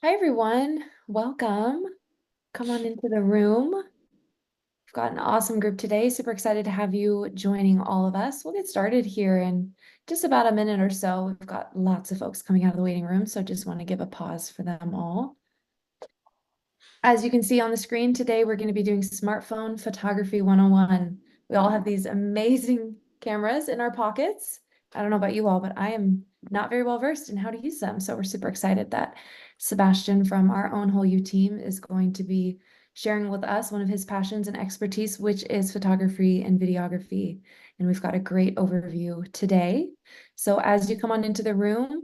Hi, everyone. Welcome. Come on into the room. We've got an awesome group today. Super excited to have you joining all of us. We'll get started here in just about a minute or so. We've got lots of folks coming out of the waiting room, so just want to give a pause for them all. As you can see on the screen today, we're going to be doing smartphone photography 101. We all have these amazing cameras in our pockets. I don't know about you all, but I am not very well versed in how to use them. So we're super excited that Sebastian from our own Whole U team is going to be sharing with us one of his passions and expertise, which is photography and videography. And we've got a great overview today. So as you come on into the room,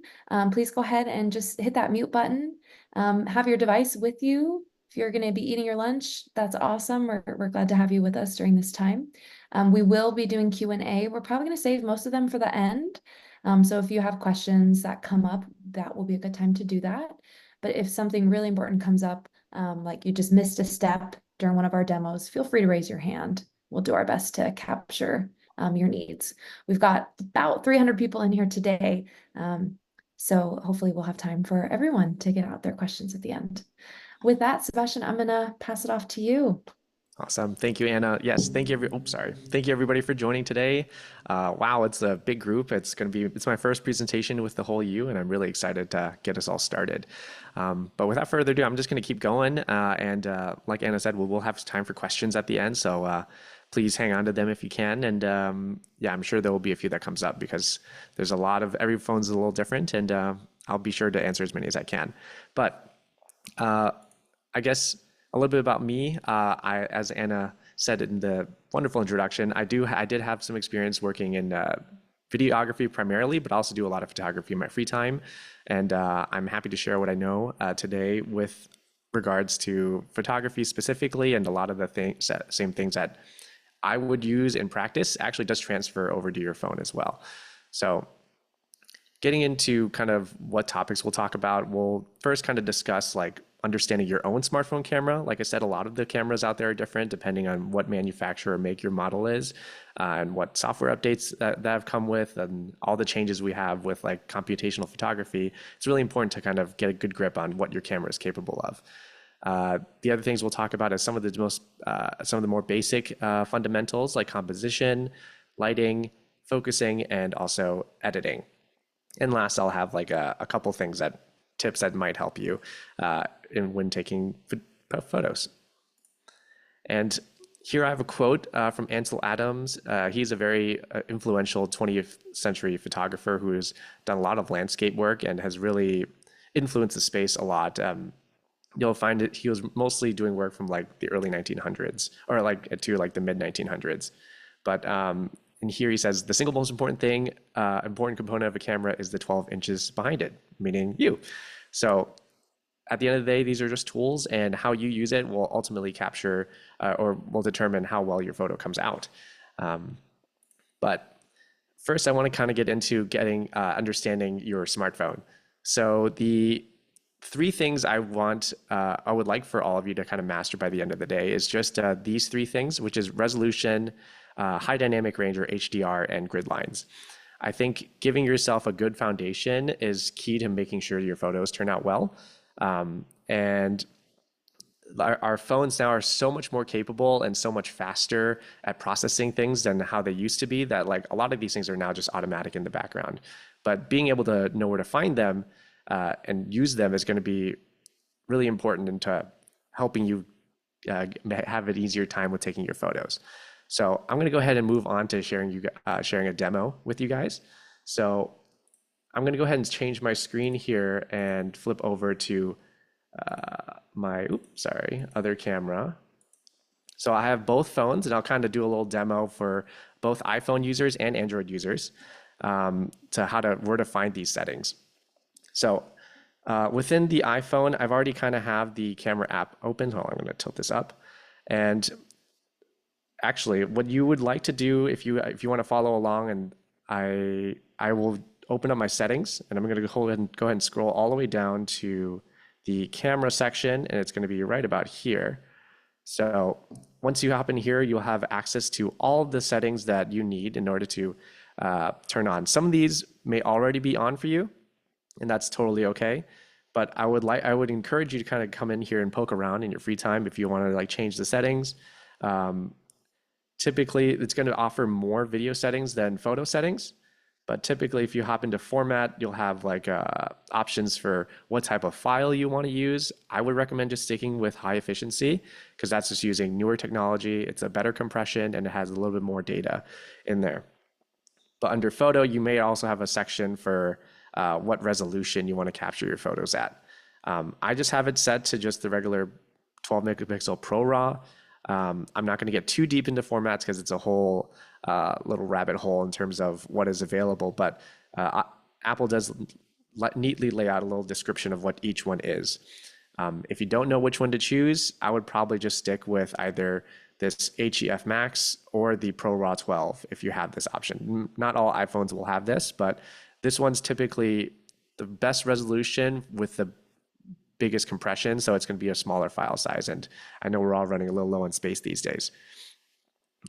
please go ahead and just hit that mute button. Have your device with you. If you're going to be eating your lunch, that's awesome. We're glad to have you with us during this time. We will be doing Q&A. We're probably going to save most of them for the end. So if you have questions that come up, that will be a good time to do that. But if something really important comes up, like you just missed a step during one of our demos, feel free to raise your hand. We'll do our best to capture your needs. We've got about 300 people in here today. So hopefully we'll have time for everyone to get out their questions at the end. With that, Sebastian, I'm gonna pass it off to you. Awesome. Thank you, Anna. Yes, thank you. Sorry. Thank you, everybody, for joining today. Wow, it's a big group. It's my first presentation with the Whole U, and I'm really excited to get us all started. But without further ado, I'm just going to keep going. Like Anna said, we'll have time for questions at the end. So please hang on to them if you can. And yeah, I'm sure there will be a few that comes up because there's a lot of every phone's a little different, and I'll be sure to answer as many as I can. But I guess a little bit about me. As Anna said in the wonderful introduction, I did have some experience working in videography primarily, but I also do a lot of photography in my free time. And I'm happy to share what I know today with regards to photography specifically, and a lot of the same things that I would use in practice actually does transfer over to your phone as well. So getting into kind of what topics we'll talk about, we'll first kind of discuss like understanding your own smartphone camera. Like I said, a lot of the cameras out there are different depending on what manufacturer or make your model is, and what software updates that have come with, and all the changes we have with like computational photography. It's really important to kind of get a good grip on what your camera is capable of. The other things we'll talk about is some of the more basic fundamentals like composition, lighting, focusing, and also editing. And last, I'll have like a couple tips that might help you when taking photos. And here I have a quote from Ansel Adams. He's a very influential 20th century photographer who has done a lot of landscape work and has really influenced the space a lot. You'll find that he was mostly doing work from like the early 1900s or like to like the mid 1900s. But and here he says, the single most important component of a camera is the 12 inches behind it, meaning you. So at the end of the day, these are just tools, and how you use it will ultimately capture or will determine how well your photo comes out. But first, I want to kind of get into understanding your smartphone. So the three things I would like for all of you to kind of master by the end of the day is just these three things, which is resolution, high dynamic range or HDR, and grid lines. I think giving yourself a good foundation is key to making sure your photos turn out well. And our phones now are so much more capable and so much faster at processing things than how they used to be, that like a lot of these things are now just automatic in the background. But being able to know where to find them and use them is going to be really important into helping you have an easier time with taking your photos. So I'm going to go ahead and move on to sharing a demo with you guys. So I'm going to go ahead and change my screen here and flip over to my other camera. So I have both phones, and I'll kind of do a little demo for both iPhone users and Android users to where to find these settings. So within the iPhone, I've already kind of have the camera app open. Hold on, I'm going to tilt this up. And actually, what you would like to do if you want to follow along, and I will open up my settings, and I'm going to go ahead and scroll all the way down to the camera section, and it's going to be right about here. So once you hop in here, you'll have access to all the settings that you need in order to turn on. Some of these may already be on for you, and that's totally okay. But I would encourage you to kind of come in here and poke around in your free time if you want to like change the settings. Um, Typically, it's going to offer more video settings than photo settings. But typically, if you hop into format, you'll have like options for what type of file you want to use. I would recommend just sticking with high efficiency because that's just using newer technology. It's a better compression and it has a little bit more data in there. But under photo, you may also have a section for what resolution you want to capture your photos at. I just have it set to just the regular 12 megapixel Pro RAW. I'm not going to get too deep into formats because it's a whole little rabbit hole in terms of what is available, but Apple does neatly lay out a little description of what each one is. If you don't know which one to choose, I would probably just stick with either this HEF Max or the Pro RAW 12 if you have this option. Not all iPhones will have this, but this one's typically the best resolution with the biggest compression, so it's going to be a smaller file size. And I know we're all running a little low on space these days.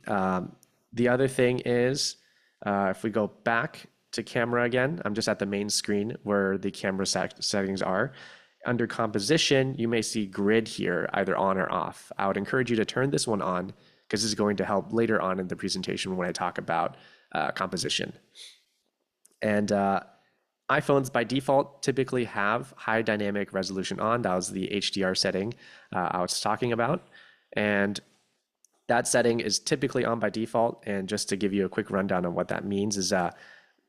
The other thing is, if we go back to camera again, I'm just at the main screen where the camera settings are. Under composition, you may see grid here, either on or off. I would encourage you to turn this one on because this is going to help later on in the presentation when I talk about composition. And iPhones by default typically have high dynamic resolution on. That was the HDR setting I was talking about. And that setting is typically on by default. And just to give you a quick rundown on what that means is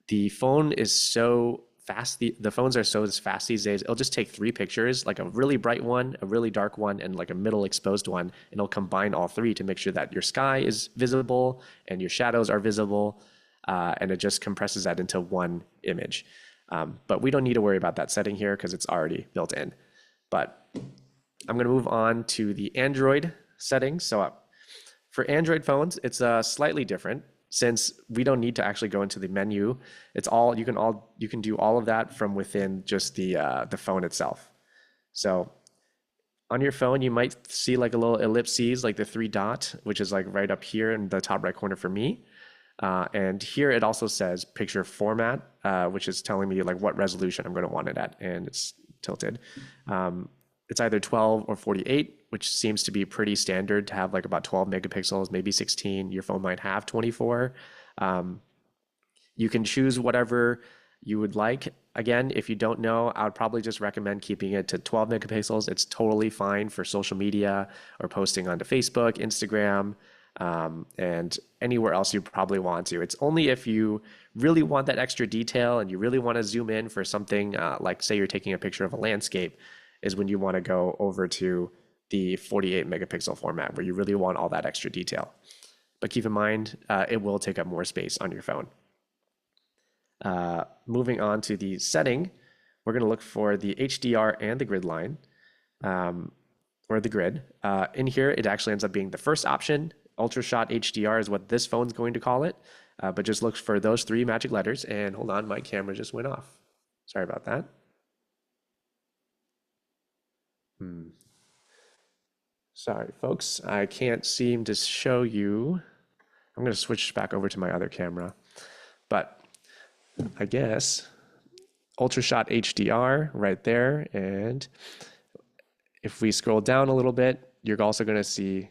the phone is so fast. The phones are so fast these days. It'll just take 3 pictures, like a really bright one, a really dark one, and like a middle exposed one. And it'll combine all 3 to make sure that your sky is visible and your shadows are visible. And it just compresses that into one image. But we don't need to worry about that setting here because it's already built in. But I'm going to move on to the Android settings. So for Android phones, it's slightly different since we don't need to actually go into the menu. It's all you can do all of that from within just the phone itself. So on your phone, you might see like a little ellipses, like the 3 dot, which is like right up here in the top right corner for me. And here it also says picture format, which is telling me like what resolution I'm going to want it at, and it's tilted. It's either 12 or 48, which seems to be pretty standard to have like about 12 megapixels, maybe 16. Your phone might have 24. You can choose whatever you would like. Again, if you don't know, I would probably just recommend keeping it to 12 megapixels. It's totally fine for social media or posting onto Facebook, Instagram, and anywhere else you probably want to. It's only if you really want that extra detail and you really want to zoom in for something like say you're taking a picture of a landscape is when you want to go over to the 48 megapixel format where you really want all that extra detail. But keep in mind, it will take up more space on your phone. Moving on to the setting, we're going to look for the HDR and the grid line, or the grid. In here, it actually ends up being the first option. Ultrashot HDR is what this phone's going to call it, but just look for those 3 magic letters. And hold on, my camera just went off. Sorry about that. Sorry, folks. I can't seem to show you. I'm going to switch back over to my other camera. But I guess Ultrashot HDR right there. And if we scroll down a little bit, you're also going to see,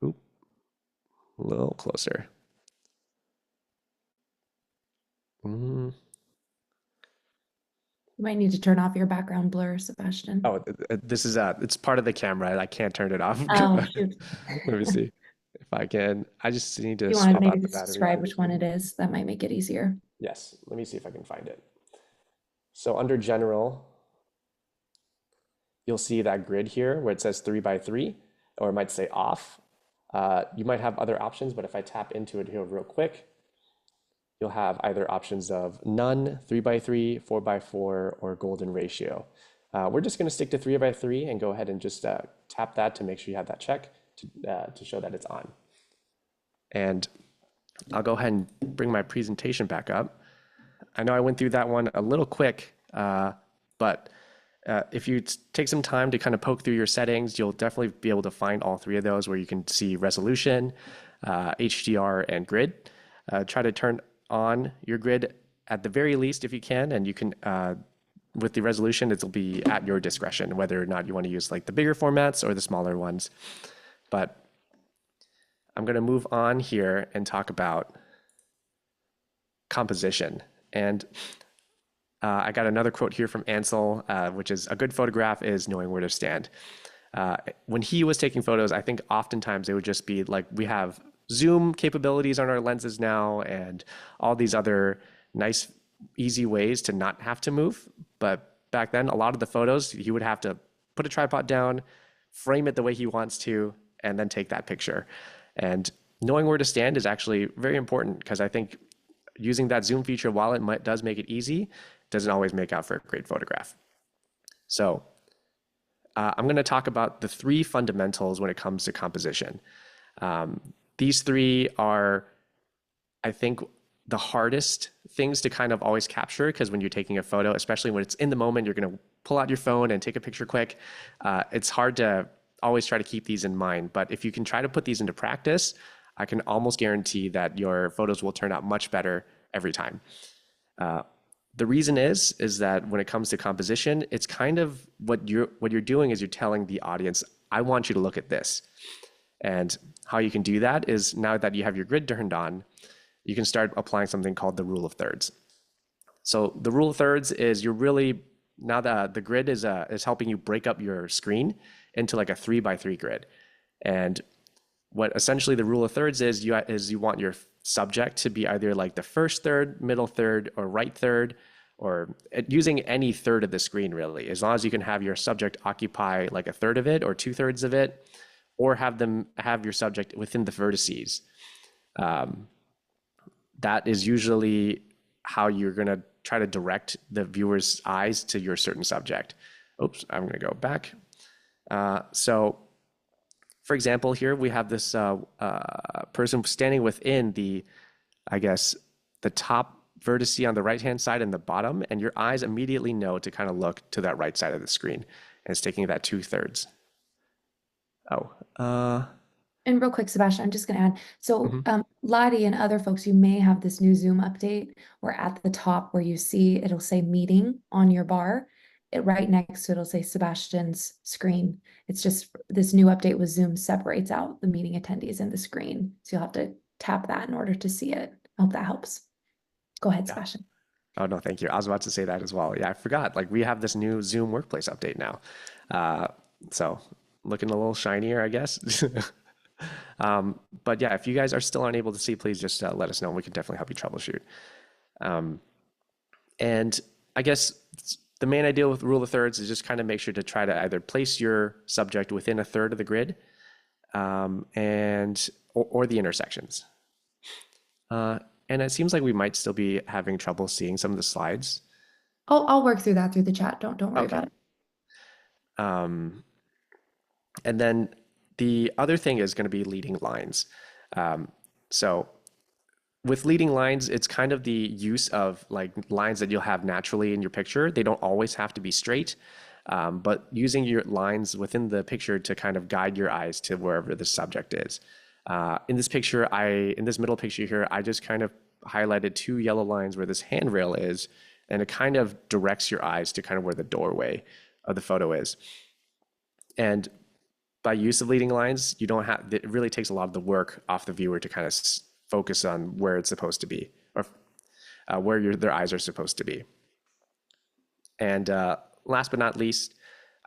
a little closer. You might need to turn off your background blur, Sebastian. Oh, this is it's part of the camera. I can't turn it off. Oh, shoot. Let me see if I can. I just need to You want to swap out maybe the battery describe for which this one one. it is? That might make it easier. Yes, let me see if I can find it. So under general, you'll see that grid here where it says 3x3, or it might say off. You might have other options, but if I tap into it here real quick, you'll have either options of none, 3x3, 4x4, or golden ratio. We're just going to stick to 3x3 and go ahead and just tap that to make sure you have that check to show that it's on. And I'll go ahead and bring my presentation back up. I know I went through that one a little quick, but if you take some time to kind of poke through your settings, you'll definitely be able to find all 3 of those where you can see resolution, HDR, and grid. Try to turn on your grid at the very least if you can, and you can with the resolution, it'll be at your discretion whether or not you want to use like the bigger formats or the smaller ones. But I'm going to move on here and talk about composition. And I got another quote here from Ansel, which is, "A good photograph is knowing where to stand." When he was taking photos, I think oftentimes it would just be like, we have zoom capabilities on our lenses now and all these other nice, easy ways to not have to move. But back then, a lot of the photos, he would have to put a tripod down, frame it the way he wants to, and then take that picture. And knowing where to stand is actually very important, because I think using that zoom feature, while it does make it easy, doesn't always make out for a great photograph. So I'm going to talk about the three fundamentals when it comes to composition. These three are, I think, the hardest things to kind of always capture, because when you're taking a photo, especially when it's in the moment, you're going to pull out your phone and take a picture quick. It's hard to always try to keep these in mind. But if you can try to put these into practice, I can almost guarantee that your photos will turn out much better every time. The reason is that when it comes to composition, it's kind of what you're doing is you're telling the audience, I want you to look at this. And how you can do that is, now that you have your grid turned on, you can start applying something called the rule of thirds. So the rule of thirds is, you're really, now that the grid is helping you break up your screen into like a 3x3 grid. And what essentially the rule of thirds is you want your subject to be either like the first third, middle third, or right third, or using any third of the screen really, as long as you can have your subject occupy like a third of it or 2/3 of it, or have your subject within the vertices. That is usually how you're going to try to direct the viewer's eyes to your certain subject. Oops, I'm going to go back. So for example, here we have this person standing within the top vertice on the right-hand side and the bottom, and your eyes immediately know to kind of look to that right side of the screen, and it's taking that 2/3. And real quick, Sebastian, I'm just going to add, so Mhm. Lottie and other folks, you may have this new Zoom update where at the top where you see it'll say meeting on your bar, right next to it'll say Sebastian's screen. It's just this new update with Zoom separates out the meeting attendees in the screen. So you'll have to tap that in order to see it. I hope that helps. Go ahead, Yeah. Sebastian. Oh, no, thank you. I was about to say that as well. Yeah, I forgot. Like, we have this new Zoom workplace update now. So looking a little shinier, I guess. But yeah, if you guys are still unable to see, please just let us know. We can definitely help you troubleshoot. And I guess the main idea with rule of thirds is just kind of make sure to try to either place your subject within a third of the grid, or the intersections. And it seems like we might still be having trouble seeing some of the slides. I'll work through that through the chat. Don't worry Okay. about it. And then the other thing is going to be leading lines. So with leading lines, it's kind of the use of like lines that you'll have naturally in your picture. They don't always have to be straight, but using your lines within the picture to kind of guide your eyes to wherever the subject is. In this picture, in this middle picture here, I just kind of highlighted 2 yellow lines where this handrail is, and it kind of directs your eyes to kind of where the doorway of the photo is. And by use of leading lines, it really takes a lot of the work off the viewer to kind of focus on where it's supposed to be, or where their eyes are supposed to be. And last but not least,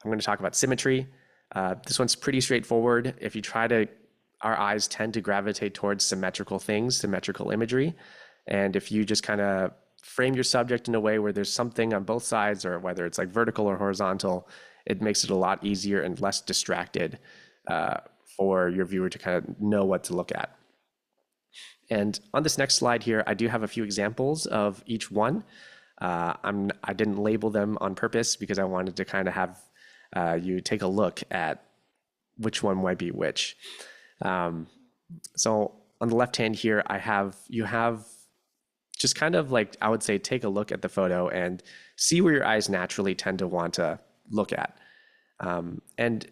I'm going to talk about symmetry. This one's pretty straightforward. Our eyes tend to gravitate towards symmetrical things, symmetrical imagery. And if you just kind of frame your subject in a way where there's something on both sides, or whether it's like vertical or horizontal, it makes it a lot easier and less distracted for your viewer to kind of know what to look at. And on this next slide here, I do have a few examples of each one. I didn't label them on purpose because I wanted to kind of have you take a look at which one might be which. So on the left hand here, you have just kind of like, I would say, take a look at the photo and see where your eyes naturally tend to want to look at. And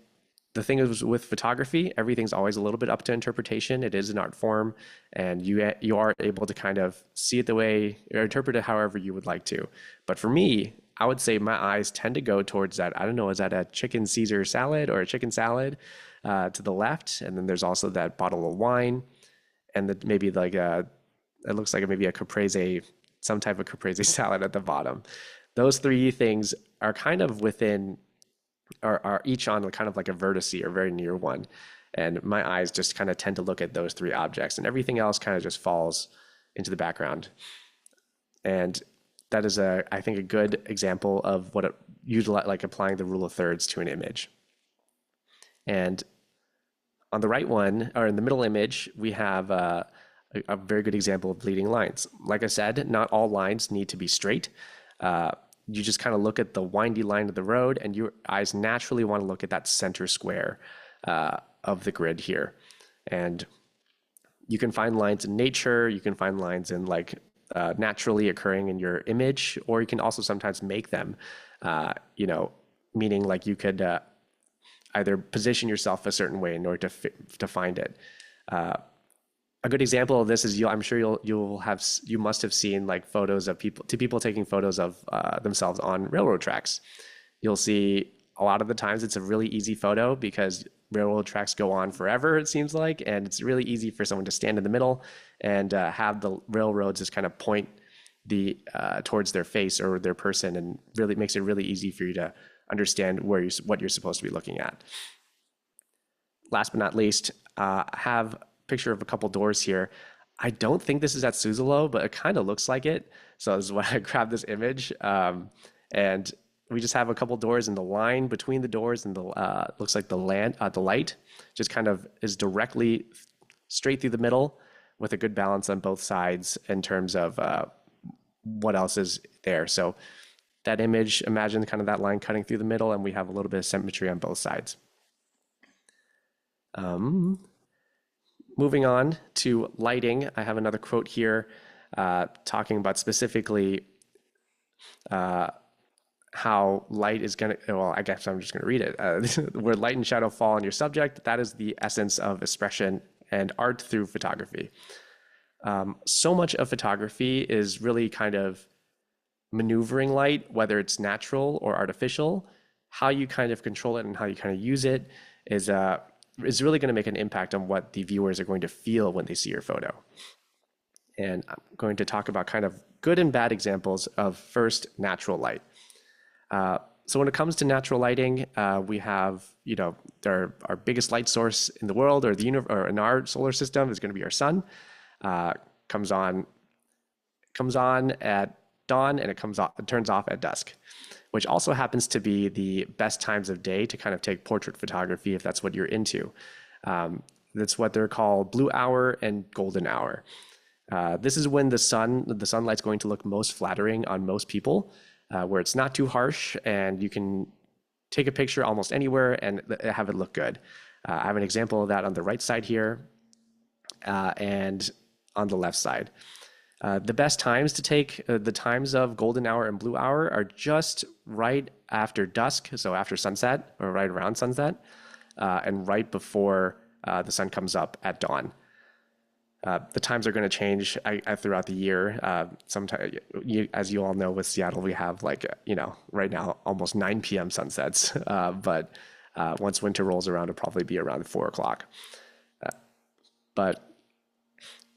the thing is, with photography, everything's always a little bit up to interpretation. It is an art form, and you are able to kind of see it the way, or interpret it however you would like to. But for me, I would say my eyes tend to go towards that. I don't know, is that a chicken Caesar salad or a chicken salad to the left? And then there's also that bottle of wine, and maybe like it looks like maybe a caprese, some type of caprese salad at the bottom. Those three things are kind of within, are each on kind of like a vertice or very near one. And my eyes just kind of tend to look at those three objects, and everything else kind of just falls into the background. And that is I think a good example of what like applying the rule of thirds to an image. And on the right one, or in the middle image, we have a very good example of bleeding lines. Like I said, not all lines need to be straight. You just kind of look at the windy line of the road, and your eyes naturally want to look at that center square of the grid here. And you can find lines in nature, you can find lines in like naturally occurring in your image, or you can also sometimes make them, meaning like you could either position yourself a certain way in order to find it. A good example of this is I'm sure you must have seen like photos of people taking photos of themselves on railroad tracks. You'll see a lot of the times it's a really easy photo because railroad tracks go on forever, it seems like, and it's really easy for someone to stand in the middle and have the railroads just kind of point towards their face or their person, and really makes it really easy for you to understand what you're supposed to be looking at. Last but not least, I have a picture of a couple doors here. I don't think this is at Suzzallo, but it kind of looks like it. So this is why I grabbed this image. And we just have a couple doors, and the line between the doors and the looks like the light just kind of is directly straight through the middle with a good balance on both sides in terms of what else is there. So that image, imagine kind of that line cutting through the middle, and we have a little bit of symmetry on both sides. Moving on to lighting, I have another quote here talking about specifically how light is going to, well, I guess I'm just going to read it. Where light and shadow fall on your subject, that is the essence of expression and art through photography. So much of photography is really kind of maneuvering light, whether it's natural or artificial. How you kind of control it and how you kind of use it is really going to make an impact on what the viewers are going to feel when they see your photo. And I'm going to talk about kind of good and bad examples of first natural light. So when it comes to natural lighting, we have, our biggest light source in the world, or or in our solar system, is going to be our sun. Comes on at dawn, and it turns off at dusk, which also happens to be the best times of day to kind of take portrait photography if that's what you're into. That's what they're called, blue hour and golden hour. This is when the sunlight's going to look most flattering on most people, where it's not too harsh and you can take a picture almost anywhere and have it look good. I have an example of that on the right side here and on the left side. The best times to take the times of golden hour and blue hour are just right after dusk, so after sunset or right around sunset, and right before the sun comes up at dawn. The times are going to change throughout the year. Sometimes, as you all know, with Seattle, we have right now almost 9 p.m. sunsets. But once winter rolls around, it'll probably be around 4 o'clock. But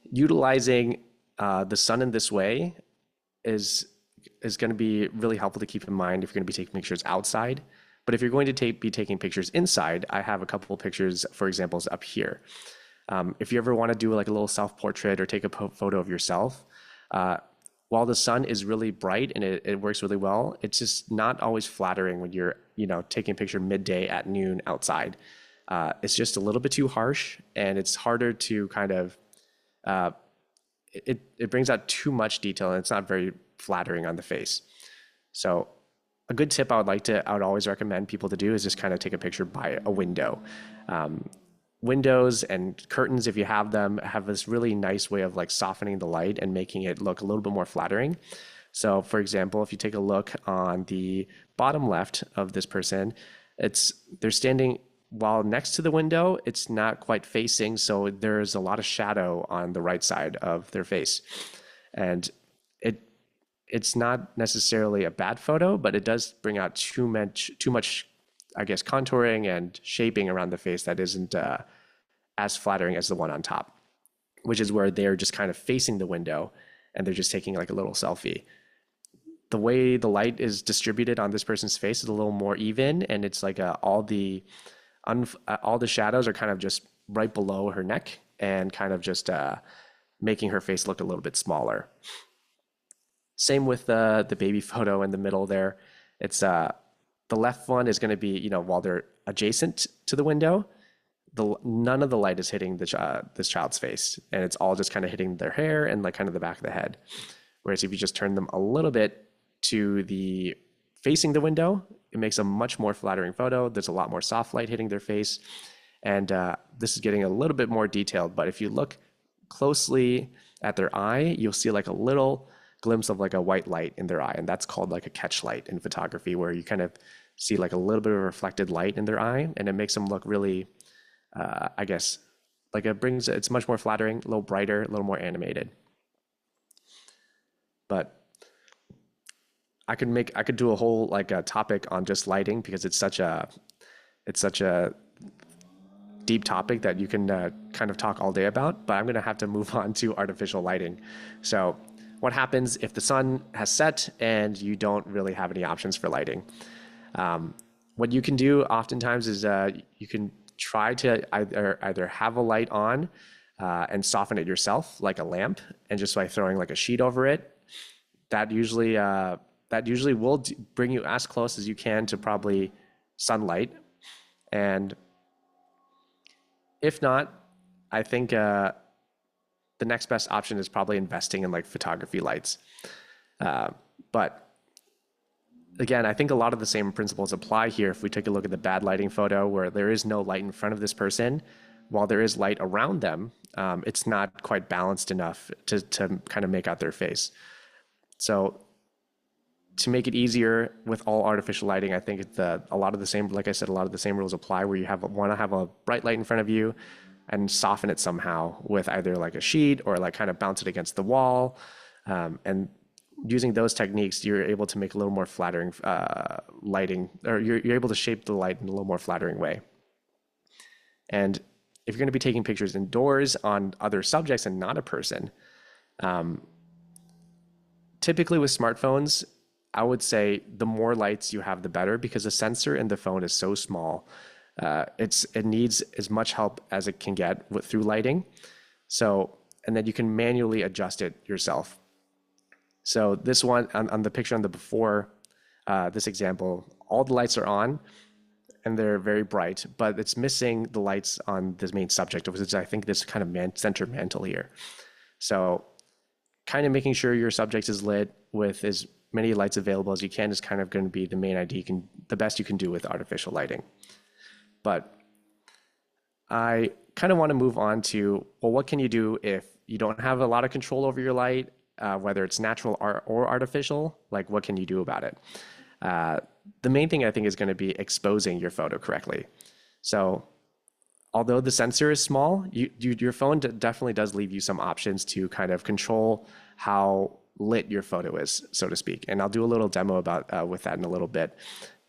utilizing the sun in this way is going to be really helpful to keep in mind if you're going to be taking pictures outside. But if you're going to be taking pictures inside, I have a couple of pictures, for examples, up here. If you ever want to do like a little self-portrait or take a photo of yourself, while the sun is really bright and it works really well, it's just not always flattering when you're taking a picture midday at noon outside. It's just a little bit too harsh, and it's harder to kind of it brings out too much detail, and it's not very flattering on the face. So a good tip I would always recommend people to do is just kind of take a picture by a window. Windows and curtains, if you have them, have this really nice way of like softening the light and making it look a little bit more flattering. So for example, if you take a look on the bottom left of this person, they're standing while next to the window, it's not quite facing, so there's a lot of shadow on the right side of their face. And it's not necessarily a bad photo, but it does bring out too much, I guess, contouring and shaping around the face that isn't as flattering as the one on top, which is where they're just kind of facing the window and they're just taking like a little selfie. The way the light is distributed on this person's face is a little more even, and it's like all the shadows are kind of just right below her neck and kind of just making her face look a little bit smaller. Same with the baby photo in the middle there. It's the left one is going to be, while they're adjacent to the window, none of the light is hitting this child's face, and it's all just kind of hitting their hair and like kind of the back of the head. Whereas if you just turn them a little bit to the facing the window, it makes a much more flattering photo. There's a lot more soft light hitting their face, and this is getting a little bit more detailed. But if you look closely at their eye, you'll see like a little glimpse of like a white light in their eye, and that's called like a catch light in photography, where you kind of see like a little bit of reflected light in their eye, and it makes them look really, I guess, like it's much more flattering, a little brighter, a little more animated. But I could do a whole like a topic on just lighting, because it's such a deep topic that you can kind of talk all day about. But I'm going to have to move on to artificial lighting. So what happens if the sun has set and you don't really have any options for lighting? What you can do oftentimes is you can try to either have a light on and soften it yourself, like a lamp, and just by throwing like a sheet over it, that usually will bring you as close as you can to probably sunlight. And if not, I think the next best option is probably investing in like photography lights. But again, I think a lot of the same principles apply here. If we take a look at the bad lighting photo where there is no light in front of this person, while there is light around them, it's not quite balanced enough to kind of make out their face. So to make it easier with all artificial lighting, I think a lot of the same, like I said, a lot of the same rules apply, where you want to have a bright light in front of you and soften it somehow with either like a sheet or like kind of bounce it against the wall. And using those techniques, you're able to make a little more flattering lighting, or you're able to shape the light in a little more flattering way. And if you're going to be taking pictures indoors on other subjects and not a person, typically with smartphones, I would say the more lights you have, the better, because the sensor in the phone is so small. It needs as much help as it can get through lighting. So, and then you can manually adjust it yourself. So this one on the picture on the before, this example, all the lights are on and they're very bright, but it's missing the lights on this main subject, which is, I think, this kind of center mantle here. So kind of making sure your subject is lit with as many lights available as you can is kind of going to be the main idea, the best you can do with artificial lighting. But I kind of want to move on to, well, what can you do if you don't have a lot of control over your light, whether it's natural or artificial? Like, what can you do about it? The main thing I think is going to be exposing your photo correctly. So although the sensor is small, your phone definitely does leave you some options to kind of control how lit your photo is, so to speak. And I'll do a little demo about with that in a little bit.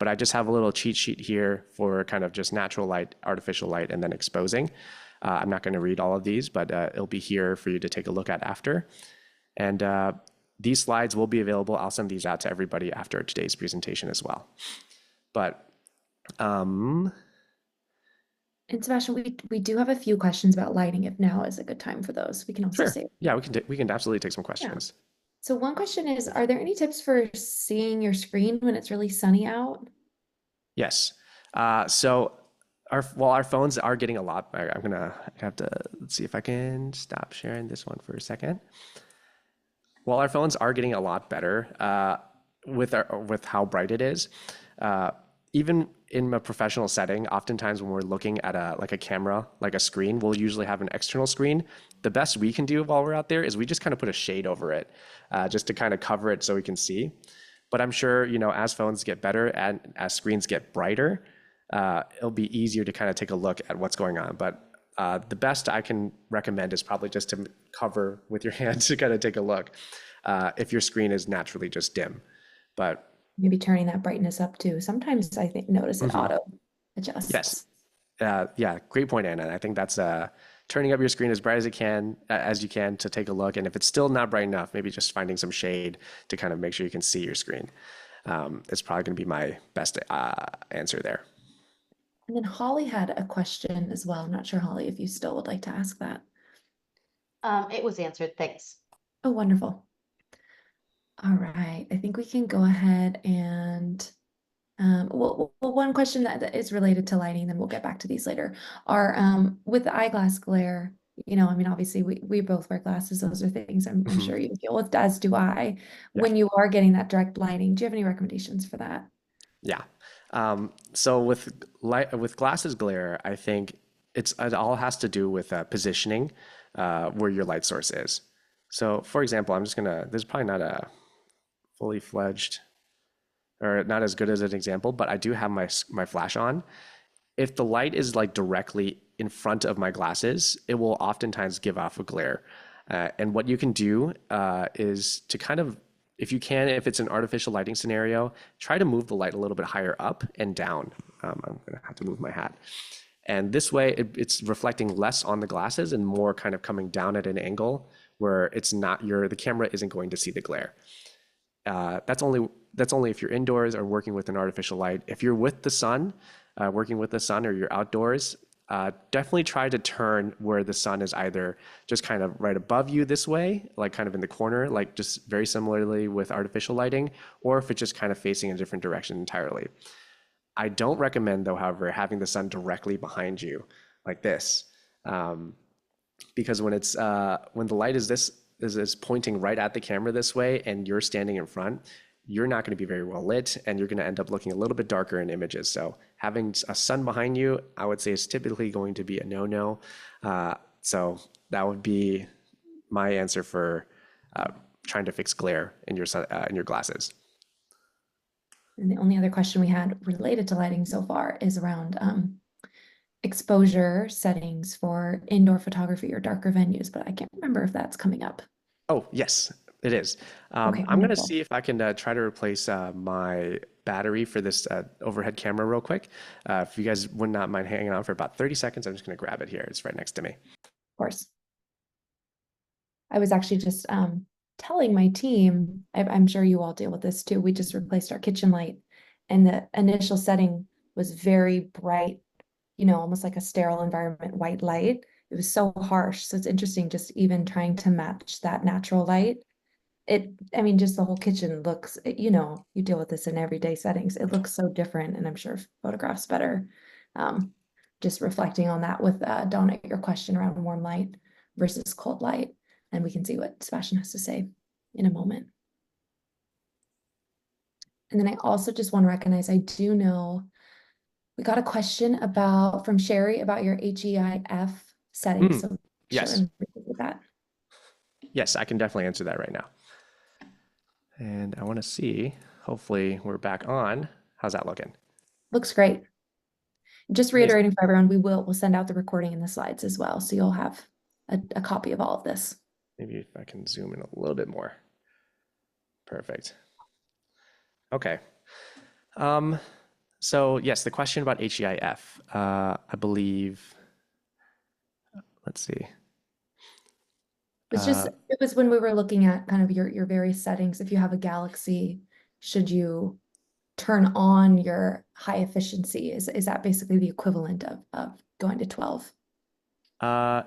But I just have a little cheat sheet here for kind of just natural light, artificial light, and then exposing. I'm not going to read all of these, but it'll be here for you to take a look at after. And these slides will be available. I'll send these out to everybody after today's presentation as well. But And Sebastian, we do have a few questions about lighting, if now is a good time for those. We can also sure. say. Yeah, we can absolutely take some questions. Yeah. So one question is, are there any tips for seeing your screen when it's really sunny out? Yes. So our phones are getting a lot. I have to, let's see if I can stop sharing this one for a second. While our phones are getting a lot better with how bright it is, even in a professional setting, oftentimes when we're looking at a camera, like a screen, we'll usually have an external screen. The best we can do while we're out there is we just kind of put a shade over it, just to kind of cover it so we can see. But I'm sure, as phones get better and as screens get brighter, it'll be easier to kind of take a look at what's going on. But the best I can recommend is probably just to cover with your hands to kind of take a look. if your screen is naturally just dim. But Maybe turning that brightness up too. Sometimes I think notice it mhm, auto yes, adjusts. yeah, great point, Anna. I think that's turning up your screen as bright as it can, as you can to take a look. And if it's still not bright enough, maybe just finding some shade to kind of make sure you can see your screen. Is probably going to be my best answer there. And then Holly had a question as well. I'm not sure, Holly, if you still would like to ask that. It was answered, thanks. Oh, wonderful. All right. I think we can go ahead and one question that is related to lighting, then we'll get back to these later, are with the eyeglass glare, I mean, obviously we both wear glasses. Those are things I'm Mhm. sure you deal with, as do I. Yeah. When you are getting that direct lighting, do you have any recommendations for that? Yeah. So with with glasses glare, I think it all has to do with positioning where your light source is. So for example, I'm just gonna, this is probably not a fully fledged or not as good as an example, but I do have my flash on. If the light is like directly in front of my glasses, it will oftentimes give off a glare. And what you can do is to kind of, if you can, if it's an artificial lighting scenario, try to move the light a little bit higher up and down. I'm gonna have to move my hat. And this way, it's reflecting less on the glasses and more kind of coming down at an angle where it's not the camera isn't going to see the glare. That's only if you're indoors or working with an artificial light. If you're with the sun, working with the sun, or you're outdoors, definitely try to turn where the sun is either just kind of right above you this way, like kind of in the corner, like just very similarly with artificial lighting, or if it's just kind of facing a different direction entirely. I don't recommend, though, however, having the sun directly behind you like this. Um, because when the light is pointing right at the camera this way and you're standing in front, you're not going to be very well lit and you're going to end up looking a little bit darker in images. So having a sun behind you, I would say, is typically going to be a no-no. So that would be my answer for trying to fix glare in your glasses. And the only other question we had related to lighting so far is around exposure settings for indoor photography or darker venues, but I can't remember if that's coming up. Oh, yes, it is. Okay, I'm going to wonderful. see if I can try to replace my battery for this overhead camera real quick. If you guys would not mind hanging on for about 30 seconds, I'm just going to grab it here. It's right next to me. Of course. I was actually just telling my team, I'm sure you all deal with this too. We just replaced our kitchen light, and the initial setting was very bright, almost like a sterile environment, white light. It was so harsh. So it's interesting just even trying to match that natural light. I mean, just the whole kitchen looks, you deal with this in everyday settings. It looks so different, and I'm sure photographs better. Um, just reflecting on that with Donna, your question around warm light versus cold light, and we can see what Sebastian has to say in a moment. And then I also just want to recognize, I do know we got a question from Sherry about your HEIF settings. So sure, Yes, and with that. yes, I can definitely answer that right now. And I want to see, hopefully we're back on. How's that looking? Looks great. Just Amazing. reiterating for everyone, we'll send out the recording and the slides as well, so you'll have a copy of all of this. Maybe if I can zoom in a little bit more. Perfect. Okay. So yes, the question about HEIF, I believe, let's see. It was when we were looking at kind of your various settings. If you have a Galaxy, should you turn on your high efficiency? Is that basically the equivalent of going to 12?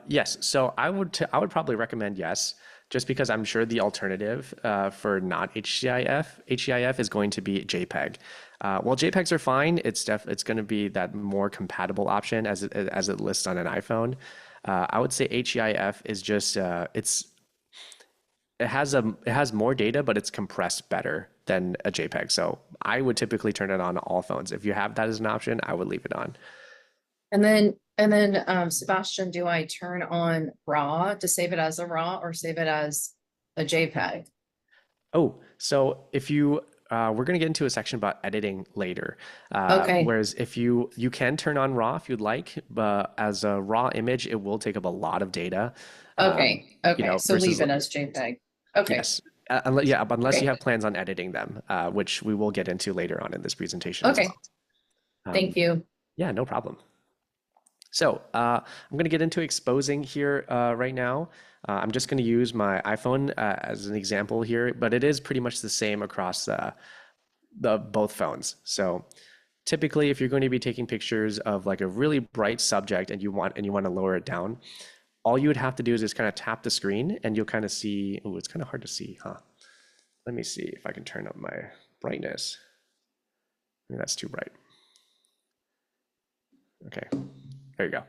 Yes, so I would probably recommend yes, just because I'm sure the alternative for not HEIF is going to be JPEG. While JPEGs are fine, it's going to be that more compatible option as it lists on an iPhone. I would say HEIF is just it has more data, but it's compressed better than a JPEG. So I would typically turn it on all phones. If you have that as an option, I would leave it on. And then, Sebastian, do I turn on RAW to save it as a RAW or save it as a JPEG? Oh, so if you we're going to get into a section about editing later. Okay. Whereas if you can turn on RAW if you'd like, but as a RAW image, it will take up a lot of data. Okay. You Okay. know, So versus leave it as JPEG. Okay. yes, unless you Okay. have plans on editing them, which we will get into later on in this presentation as Okay, well. thank you. Yeah, no problem. So I'm going to get into exposing here right now. I'm just going to use my iPhone as an example here, but it is pretty much the same across the both phones. So typically, if you're going to be taking pictures of like a really bright subject and you want to lower it down, all you would have to do is just kind of tap the screen and you'll kind of see. Oh, it's kind of hard to see, huh? Let me see if I can turn up my brightness. Maybe that's too bright. Okay, there you go.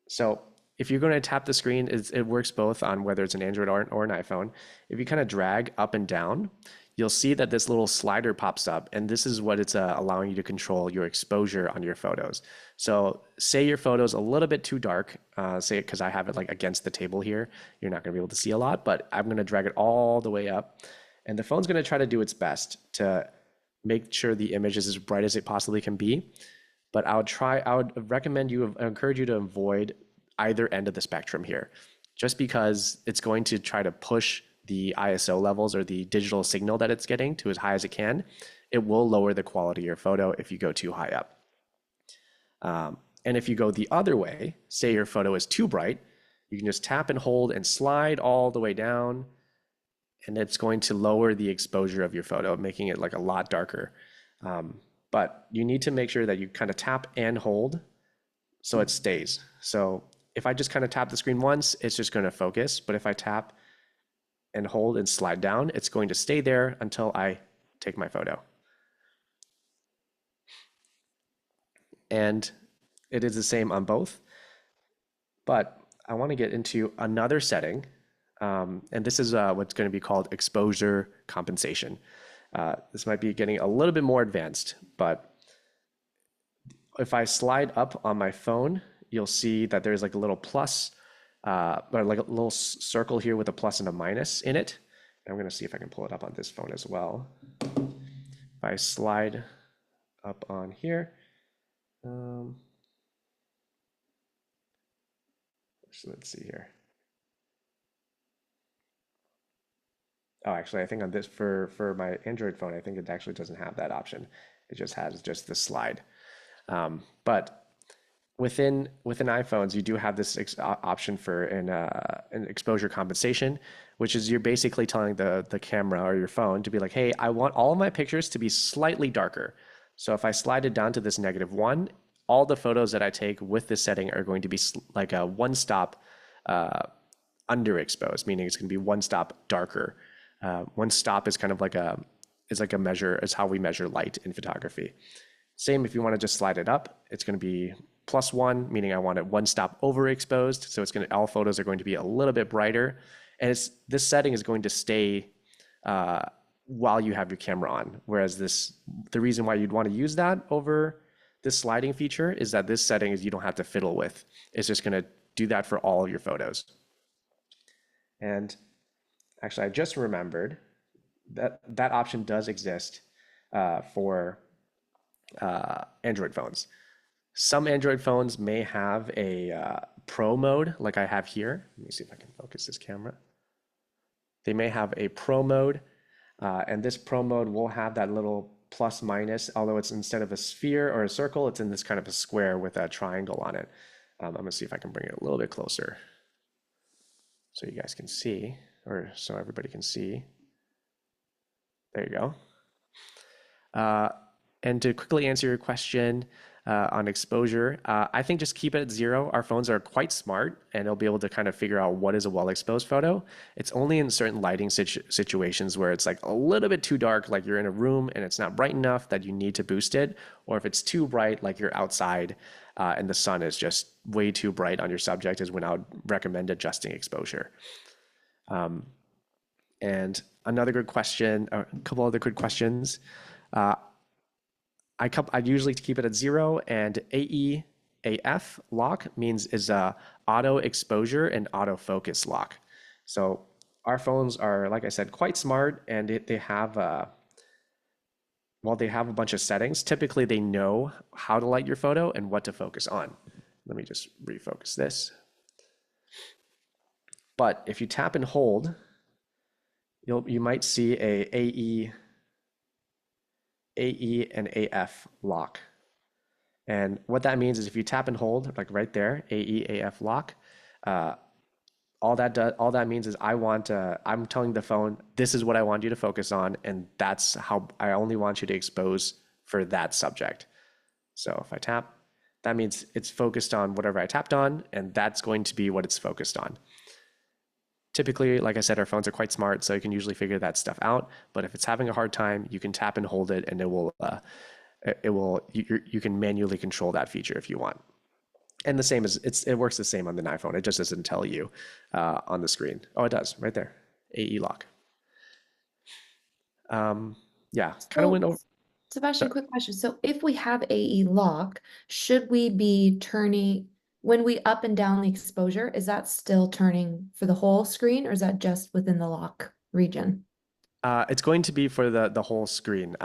So if you're going to tap the screen, it works both on whether it's an Android or an iPhone. If you kind of drag up and down, you'll see that this little slider pops up, and this is what it's allowing you to control your exposure on your photos. So say your photo's a little bit too dark, say it because I have it like against the table here, you're not going to be able to see a lot, but I'm going to drag it all the way up, and the phone's going to try to do its best to make sure the image is as bright as it possibly can be. But I would encourage you to avoid either end of the spectrum here, just because it's going to try to push the ISO levels or the digital signal that it's getting to as high as it can. It will lower the quality of your photo if you go too high up. And if you go the other way, say your photo is too bright, you can just tap and hold and slide all the way down, and it's going to lower the exposure of your photo, making it like a lot darker. But you need to make sure that you kind of tap and hold so it stays. So if I just kind of tap the screen once, it's just going to focus. But if I tap and hold and slide down, it's going to stay there until I take my photo. And it is the same on both. But I want to get into another setting. And this is what's going to be called exposure compensation. This might be getting a little bit more advanced, but if I slide up on my phone, you'll see that there's like a little plus, or like a little circle here with a plus and a minus in it. And I'm going to see if I can pull it up on this phone as well. If I slide up on here, so let's see here. Oh, actually, I think on this for my Android phone, I think it actually doesn't have that option. It just has just the slide. But within iPhones, you do have this option for an exposure compensation, which is you're basically telling the camera or your phone to be like, hey, I want all of my pictures to be slightly darker. So if I slide it down to this -1, all the photos that I take with this setting are going to be like a one stop underexposed, meaning it's going to be one stop darker. One stop is kind of like a measure, is how we measure light in photography. Same if you want to just slide it up, it's going to be +1, meaning I want it one stop overexposed. So it's going to, all photos are going to be a little bit brighter. And this setting is going to stay while you have your camera on. Whereas the reason why you'd want to use that over this sliding feature is that this setting is you don't have to fiddle with. It's just going to do that for all of your photos. And actually, I just remembered that option does exist for Android phones. Some Android phones may have a pro mode like I have here. Let me see if I can focus this camera. They may have a pro mode, and this pro mode will have that little plus minus, although it's instead of a sphere or a circle, it's in this kind of a square with a triangle on it. I'm gonna see if I can bring it a little bit closer so you guys can see, or so everybody can see. There you go. And to quickly answer your question on exposure, I think just keep it at 0. Our phones are quite smart and they'll be able to kind of figure out what is a well-exposed photo. It's only in certain lighting situations where it's like a little bit too dark, like you're in a room and it's not bright enough that you need to boost it, or if it's too bright, like you're outside and the sun is just way too bright on your subject, is when I would recommend adjusting exposure. And another good question, or a couple other good questions. I usually keep it at 0, and AEAF lock is auto exposure and autofocus lock. So our phones are, like I said, quite smart, and they have they have a bunch of settings. Typically, they know how to light your photo and what to focus on. Let me just refocus this. But if you tap and hold, you might see a AE and AF lock. And what that means is if you tap and hold, like right there, AE, AF lock, uh, all that means is I'm telling the phone, this is what I want you to focus on, and that's how I only want you to expose for that subject. So if I tap, that means it's focused on whatever I tapped on, and that's going to be what it's focused on. Typically, like I said, our phones are quite smart, so you can usually figure that stuff out. But if it's having a hard time, you can tap and hold it, and you can manually control that feature if you want. And the same as it works the same on the iPhone. It just doesn't tell you on the screen. Oh, it does right there. AE lock. Yeah, kind of went over. Sebastian, quick question. So if we have AE lock, should we be turning, when we up and down the exposure, is that still turning for the whole screen or is that just within the lock region? It's going to be for the whole screen.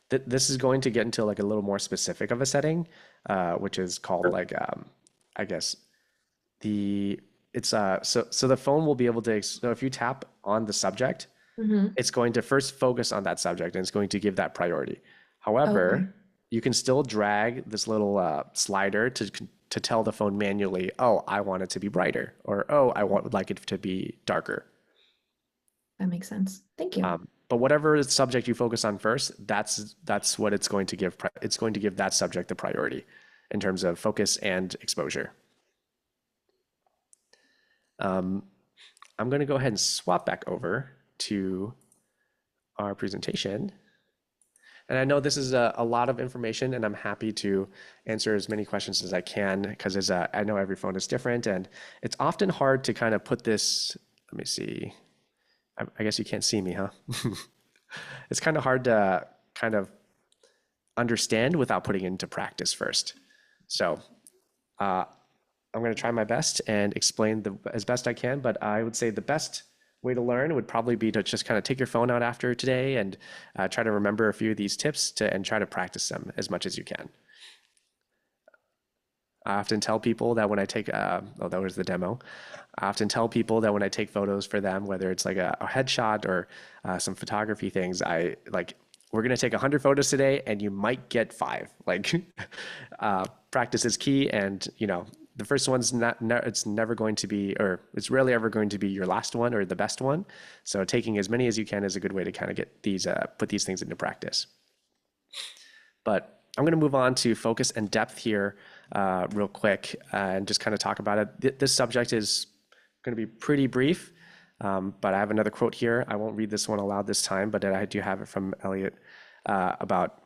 This is going to get into like a little more specific of a setting, which is called like I guess so the phone will be able to, so if you tap on the subject, it's going to first focus on that subject and it's going to give that priority. However, Okay. you can still drag this little slider to tell the phone manually, oh, I want it to be brighter, or oh, would like it to be darker. That makes sense. Thank you. But whatever subject you focus on first, that's what it's going to give. It's going to give that subject the priority in terms of focus and exposure. I'm going to go ahead and swap back over to our presentation. And I know this is a lot of information, and I'm happy to answer as many questions as I can because I know every phone is different, and it's often hard to kind of put this. Let me see. I guess you can't see me, huh? It's kind of hard to kind of understand without putting it into practice first. So I'm going to try my best and explain as best I can, but I would say the best way to learn would probably be to just kind of take your phone out after today and try to remember a few of these tips and try to practice them as much as you can. I often tell people that when I take, that was the demo. I often tell people that when I take photos for them, whether it's like a headshot or some photography things, we're going to take 100 photos today and you might get 5. Like practice is key. And, the first one's it's never going to be, or it's rarely ever going to be your last one or the best one. So taking as many as you can is a good way to kind of get put these things into practice. But I'm going to move on to focus and depth here real quick and just kind of talk about it. This subject is going to be pretty brief, but I have another quote here. I won't read this one aloud this time, but I do have it from Elliot about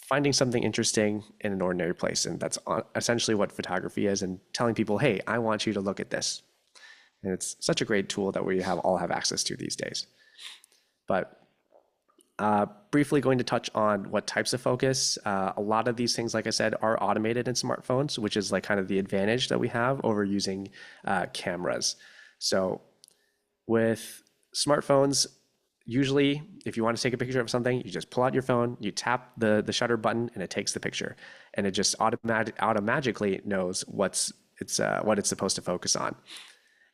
finding something interesting in an ordinary place. And that's essentially what photography is, and telling people, hey, I want you to look at this. And it's such a great tool that we all have access to these days. But briefly going to touch on what types of focus. A lot of these things, like I said, are automated in smartphones, which is like kind of the advantage that we have over using cameras. So with smartphones, usually if you want to take a picture of something, you just pull out your phone, you tap the shutter button, and it takes the picture. And it just automatically knows what it's supposed to focus on.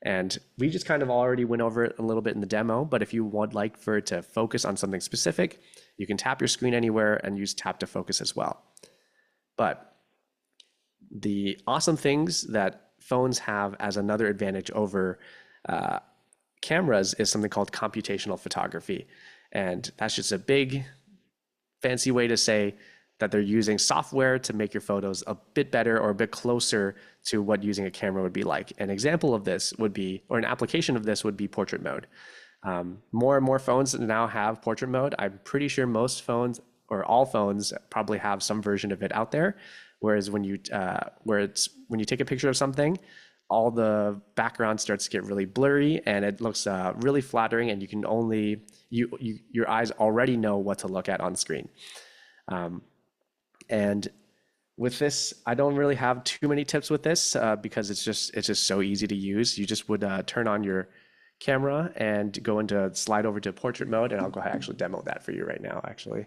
And we just kind of already went over it a little bit in the demo, but if you would like for it to focus on something specific, you can tap your screen anywhere and use tap to focus as well. But the awesome things that phones have as another advantage over cameras is something called computational photography. And that's just a big fancy way to say that they're using software to make your photos a bit better or a bit closer to what using a camera would be like. An example of this would be, or an application of this would be portrait mode. More and more phones now have portrait mode. I'm pretty sure most phones or all phones probably have some version of it out there. Whereas when you take a picture of something, all the background starts to get really blurry and it looks really flattering, and you can your eyes already know what to look at on screen. And with this, I don't really have too many tips with this because it's just so easy to use. You just would turn on your camera and slide over to portrait mode, and I'll go ahead and actually demo that for you right now, actually.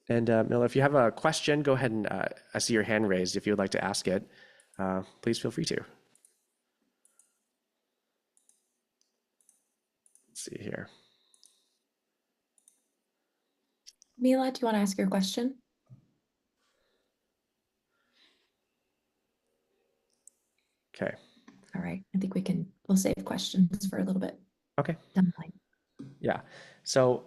And Mila, if you have a question, go ahead and I see your hand raised. If you would like to ask it, please feel free to. see here. Mila, do you want to ask your question? Okay. All right. I think we'll save questions for a little bit Okay. down the line. Yeah. So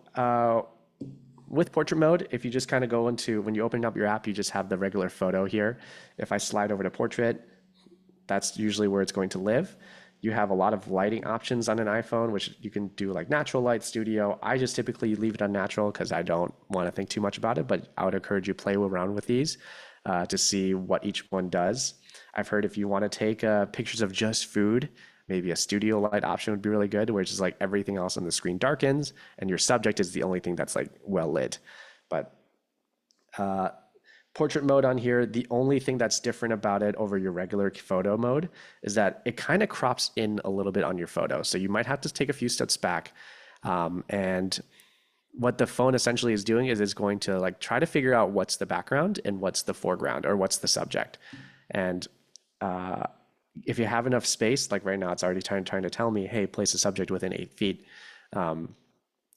with portrait mode, if you just kind of go into, when you open up your app, you just have the regular photo here. If I slide over to portrait, that's usually where it's going to live. You have a lot of lighting options on an iPhone, which you can do like natural light, studio. I just typically leave it on natural because I don't want to think too much about it, but I would encourage you play around with these to see what each one does. I've heard if you want to take pictures of just food, maybe a studio light option would be really good, where it's just like everything else on the screen darkens and your subject is the only thing that's like well lit. But portrait mode on here, the only thing that's different about it over your regular photo mode is that it kind of crops in a little bit on your photo. So you might have to take a few steps back. And what the phone essentially is doing is it's going to like try to figure out what's the background and what's the foreground or what's the subject. And if you have enough space, like right now, it's already trying to tell me, hey, place a subject within 8 feet.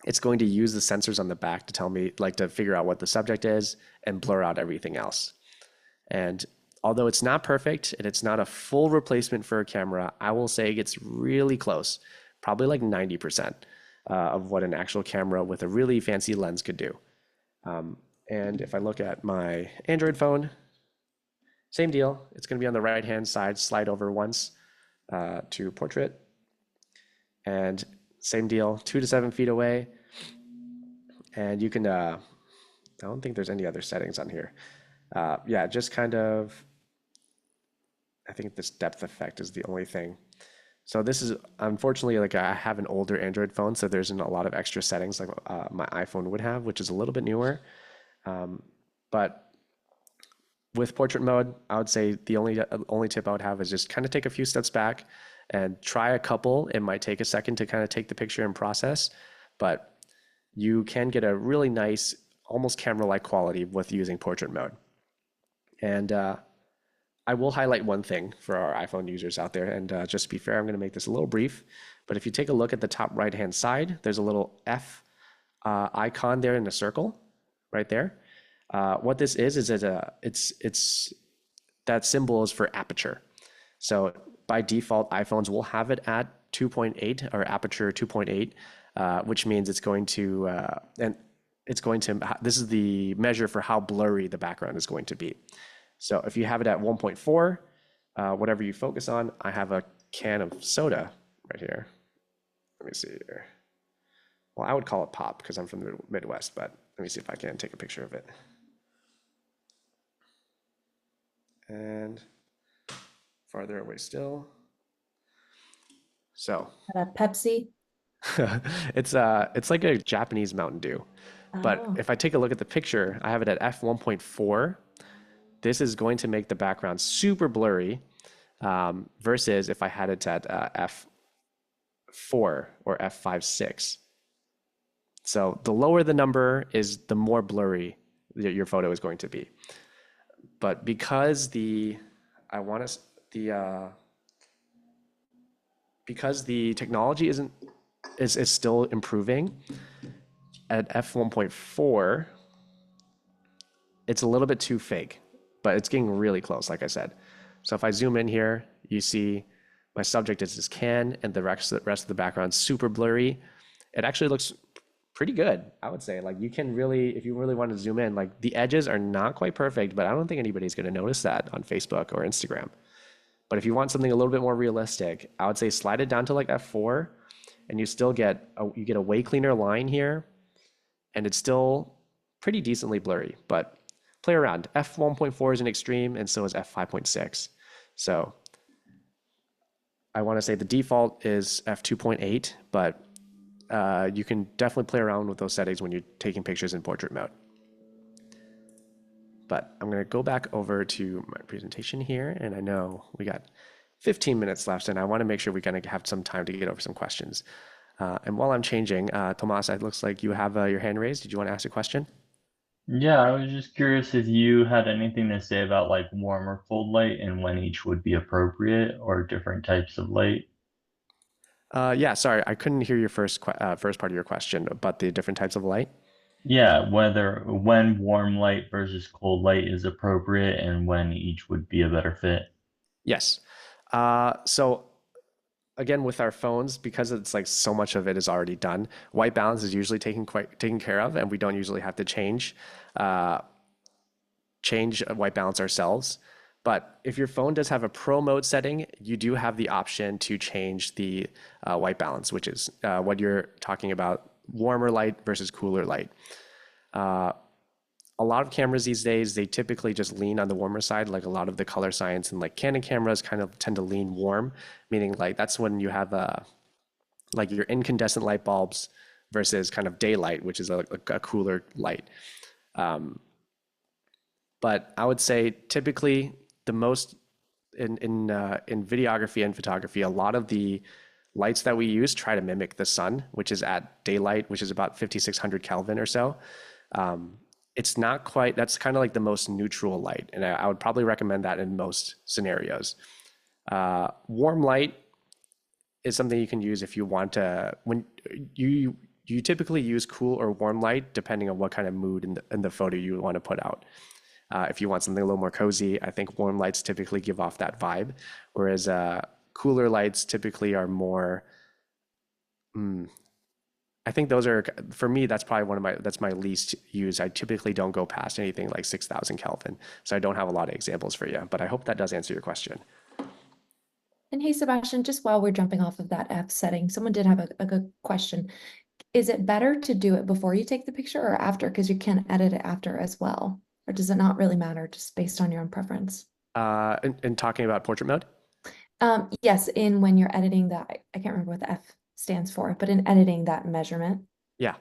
It's going to use the sensors on the back to tell me, like, to figure out what the subject is and blur out everything else. And although it's not perfect and it's not a full replacement for a camera, I will say it gets really close, probably like 90% of what an actual camera with a really fancy lens could do. And if I look at my Android phone, same deal. It's going to be on the right-hand side, slide over once to portrait. And same deal, 2 to 7 feet away. And you can, I don't think there's any other settings on here. Yeah, just kind of, I think this depth effect is the only thing. So this is, unfortunately, like I have an older Android phone, so there's a lot of extra settings like my iPhone would have, which is a little bit newer. But with portrait mode, I would say the only tip I would have is just kind of take a few steps back and try a couple. It might take a second to kind of take the picture and process, but you can get a really nice, almost camera-like quality with using portrait mode. And I will highlight one thing for our iPhone users out there, and just to be fair, I'm going to make this a little brief, but if you take a look at the top right-hand side, there's a little F icon there in a circle right there. What this is it's that symbol is for aperture. So by default, iPhones will have it at 2.8 or aperture 2.8, which means it's going to, this is the measure for how blurry the background is going to be. So if you have it at 1.4, whatever you focus on, I have a can of soda right here. Let me see here. Well, I would call it pop because I'm from the Midwest, but let me see if I can take a picture of it. And farther away still. So Pepsi. it's like a Japanese Mountain Dew. But if I take a look at the picture, I have it at f1.4. This is going to make the background super blurry versus if I had it at f4 or f5.6. So the lower the number is, the more blurry your photo is going to be. But because because the technology is still improving, at f1.4, it's a little bit too fake, but it's getting really close, like I said. So if I zoom in here, you see my subject is this can, and the rest of the background super blurry. It actually looks pretty good, I would say. Like, you can really, if you really want to zoom in, like the edges are not quite perfect, but I don't think anybody's going to notice that on Facebook or Instagram. But if you want something a little bit more realistic, I would say slide it down to like f4, and you still get a way cleaner line here, and it's still pretty decently blurry. But play around. f1.4 is an extreme, and so is f5.6. So I want to say the default is f2.8, but you can definitely play around with those settings when you're taking pictures in portrait mode. But I'm going to go back over to my presentation here, and I know we got 15 minutes left, and I want to make sure we kind of have some time to get over some questions. And while I'm changing, Tomas, it looks like you have your hand raised. Did you want to ask a question? Yeah, I was just curious if you had anything to say about like warm or cold light and when each would be appropriate, or different types of light. Yeah, sorry, I couldn't hear your first part of your question about the different types of light. Yeah, whether when warm light versus cold light is appropriate and when each would be a better fit. Yes. So again, with our phones, because it's like so much of it is already done, white balance is usually taken care of, and we don't usually have to uh, change white balance ourselves. But if your phone does have a pro mode setting, you do have the option to change the white balance, which is what you're talking about, warmer light versus cooler light. A lot of cameras these days, they typically just lean on the warmer side, like a lot of the color science and like Canon cameras kind of tend to lean warm, meaning like that's when you have like your incandescent light bulbs versus kind of daylight, which is a cooler light. But I would say typically the most in videography and photography, a lot of the lights that we use try to mimic the sun, which is at daylight, which is about 5,600 Kelvin or so. It's not quite, that's kind of like the most neutral light. And I would probably recommend that in most scenarios. Warm light is something you can use if you want to, when you typically use cool or warm light, depending on what kind of mood in the photo you want to put out. If you want something a little more cozy, I think warm lights typically give off that vibe, whereas cooler lights typically are more, I think those are, for me, that's probably that's my least use. I typically don't go past anything like 6,000 Kelvin. So I don't have a lot of examples for you, but I hope that does answer your question. And hey, Sebastian, just while we're jumping off of that F setting, someone did have a good question. Is it better to do it before you take the picture or after? Because you can edit it after as well. Or does it not really matter, just based on your own preference? In talking about portrait mode? Yes, in when you're editing that, I can't remember what the F stands for, but in editing that measurement Yeah,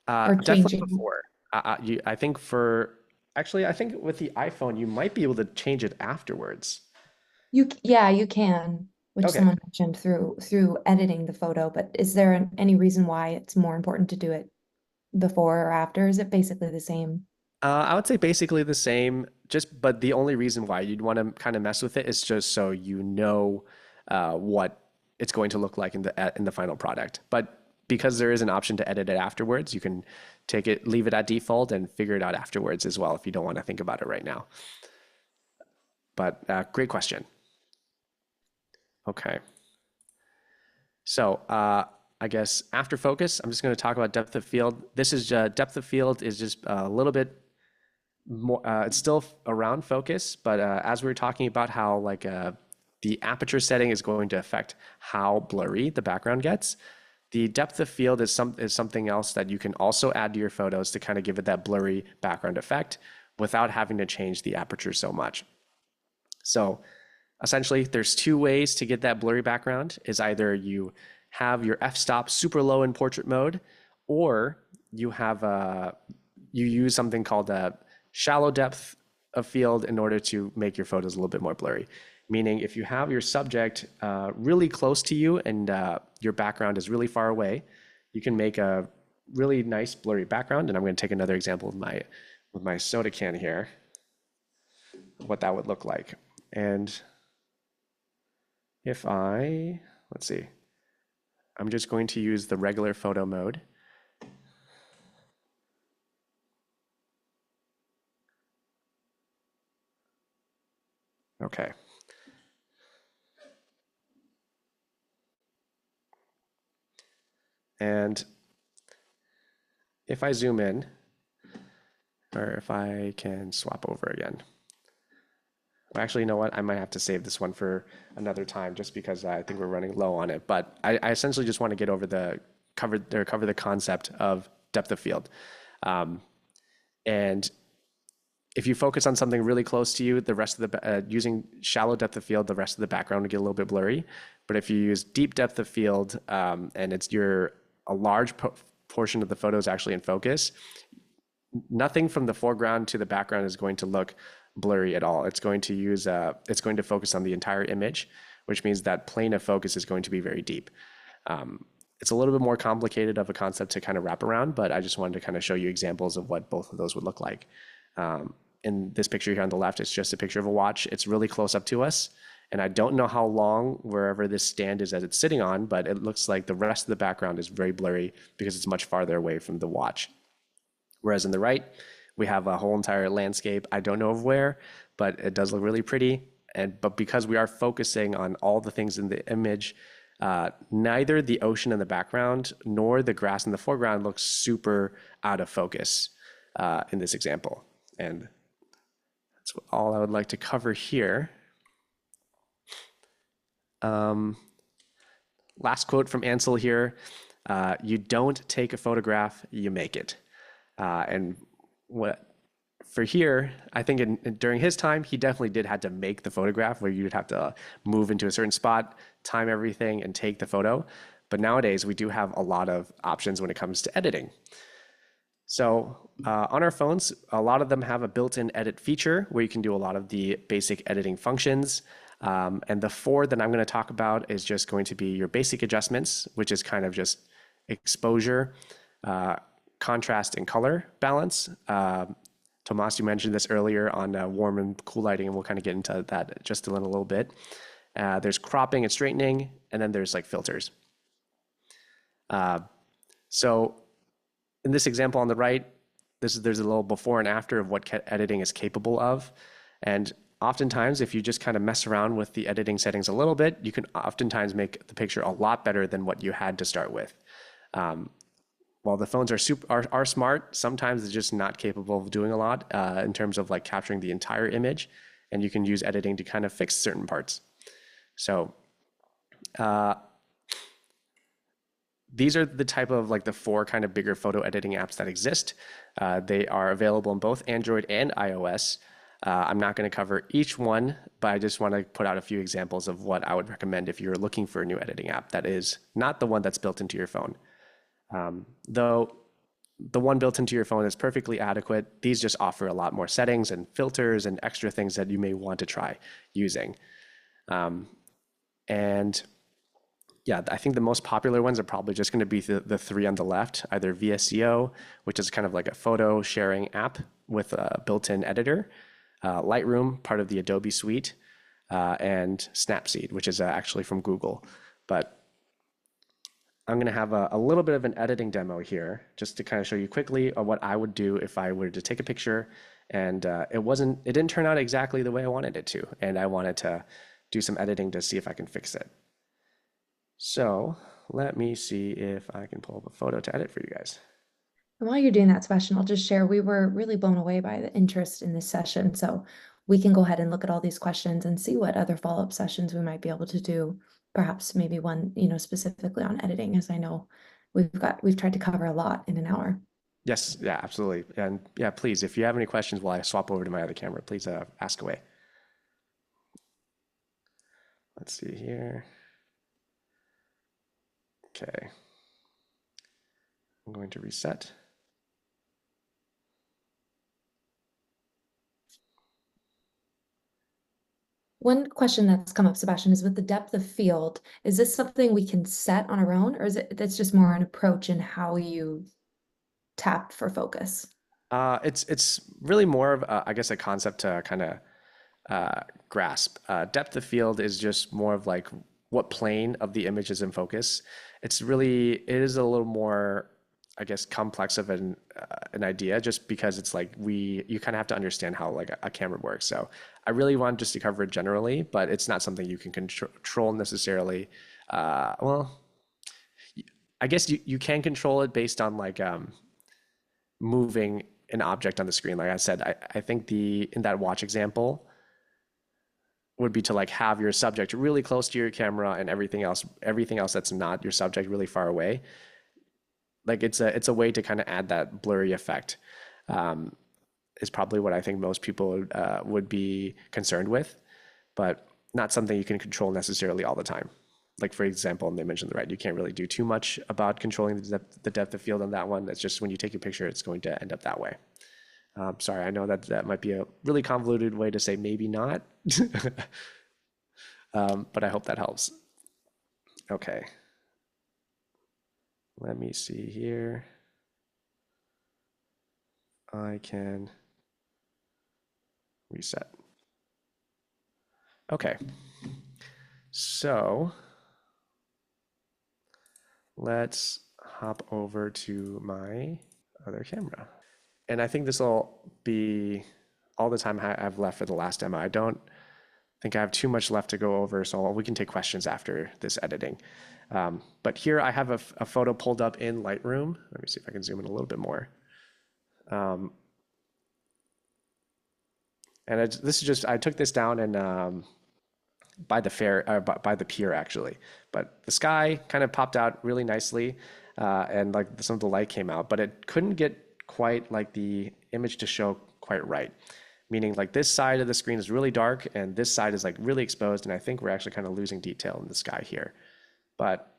or definitely changing. before. I think actually, I think with the iPhone, you might be able to change it afterwards. Yeah, you can, which Okay. someone mentioned through editing the photo, but is there any reason why it's more important to do it before or after? Is it basically the same? I would say basically the same, but the only reason why you'd want to kind of mess with it is just so you know what it's going to look like in the final product. But because there is an option to edit it afterwards, you can leave it at default and figure it out afterwards as well if you don't want to think about it right now. But great question. Okay. So I guess after focus, I'm just going to talk about depth of field. This is depth of field is just a little bit more, it's still around focus, but as we were talking about how like the aperture setting is going to affect how blurry the background gets, the depth of field is something else that you can also add to your photos to kind of give it that blurry background effect without having to change the aperture so much. So essentially, there's two ways to get that blurry background. Is either you have your f-stop super low in portrait mode, or you use something called a shallow depth of field in order to make your photos a little bit more blurry. Meaning if you have your subject really close to you and your background is really far away, you can make a really nice blurry background. And I'm going to take another example with my soda can here, what that would look like. And if let's see, I'm just going to use the regular photo mode. Okay. And if I zoom in, or if I can swap over again. Well, actually, you know what? I might have to save this one for another time just because I think we're running low on it. But I essentially just want to get over cover the concept of depth of field. And if you focus on something really close to you, the rest of using shallow depth of field, the rest of the background will get a little bit blurry. But if you use deep depth of field and a large portion of the photo is actually in focus, nothing from the foreground to the background is going to look blurry at all. It's going to focus on the entire image, which means that plane of focus is going to be very deep. It's a little bit more complicated of a concept to kind of wrap around, but I just wanted to kind of show you examples of what both of those would look like. In this picture here on the left, it's just a picture of a watch. It's really close up to us. And I don't know how long wherever this stand is that it's sitting on, but it looks like the rest of the background is very blurry because it's much farther away from the watch. Whereas in the right, we have a whole entire landscape. I don't know of where, but it does look really pretty. But because we are focusing on all the things in the image, neither the ocean in the background nor the grass in the foreground looks super out of focus in this example. And that's all I would like to cover here. Last quote from Ansel here. You don't take a photograph, you make it. And what for here, I think during his time, he definitely did had to make the photograph where you'd have to move into a certain spot, time everything, and take the photo. But nowadays, we do have a lot of options when it comes to editing. So on our phones, a lot of them have a built-in edit feature where you can do a lot of the basic editing functions. And the 4 that I'm going to talk about is just going to be your basic adjustments, which is kind of just exposure, contrast, and color balance. Tomas, you mentioned this earlier on warm and cool lighting, and we'll kind of get into that just in a little bit. There's cropping and straightening, and then there's like filters. So in this example on the right, there's a little before and after of what editing is capable of. And oftentimes, if you just kind of mess around with the editing settings a little bit, you can oftentimes make the picture a lot better than what you had to start with. While the phones are smart, sometimes they're just not capable of doing a lot in terms of like capturing the entire image, and you can use editing to kind of fix certain parts. So these are the type of like the 4 kind of bigger photo editing apps that exist. They are available in both Android and iOS. I'm not going to cover each one, but I just want to put out a few examples of what I would recommend if you're looking for a new editing app that is not the one that's built into your phone. Though the one built into your phone is perfectly adequate, these just offer a lot more settings and filters and extra things that you may want to try using. And yeah, I think the most popular ones are probably just going to be the 3 on the left, either VSCO, which is kind of like a photo sharing app with a built-in editor, Lightroom, part of the Adobe suite, and Snapseed, which is actually from Google. But I'm going to have a little bit of an editing demo here just to kind of show you quickly what I would do if I were to take a picture and it didn't turn out exactly the way I wanted it to, and I wanted to do some editing to see if I can fix it. So let me see if I can pull up a photo to edit for you guys. And while you're doing that, Sebastian, I'll just share, we were really blown away by the interest in this session. So we can go ahead and look at all these questions and see what other follow-up sessions we might be able to do. Perhaps maybe one, specifically on editing, as I know we've tried to cover a lot in an hour. Yes, yeah, absolutely. And yeah, please, if you have any questions while I swap over to my other camera, please ask away. Let's see here. Okay. I'm going to reset. One question that's come up, Sebastian, is with the depth of field, is this something we can set on our own, or is that's just more an approach in how you tap for focus? It's really more of I guess a concept to kind of grasp. Depth of field is just more of like what plane of the image is in focus. It is a little more, I guess, complex of an idea, just because it's like you kind of have to understand how like a camera works. So I really want just to cover it generally, but it's not something you can control necessarily. Well, I guess you can control it based on like moving an object on the screen. Like I said, I think in that watch example would be to like have your subject really close to your camera and everything else that's not your subject really far away. Like it's a way to kind of add that blurry effect. Is probably what I think most people would be concerned with, but not something you can control necessarily all the time. Like for example, and they mentioned the right, you can't really do too much about controlling the depth of field on that one. That's just when you take a picture, it's going to end up that way. Sorry, I know that might be a really convoluted way to say maybe not, but I hope that helps. Okay. Let me see here. I can reset. Okay. So let's hop over to my other camera. And I think this will be all the time I have left for the last demo. I don't think I have too much left to go over, so we can take questions after this editing. But here I have a photo pulled up in Lightroom. Let me see if I can zoom in a little bit more. And this is just, I took this down and by the fair, by the pier actually. But the sky kind of popped out really nicely, and like some of the light came out, but it couldn't get quite like the image to show quite right. Meaning like this side of the screen is really dark and this side is like really exposed, and I think we're actually kind of losing detail in the sky here. But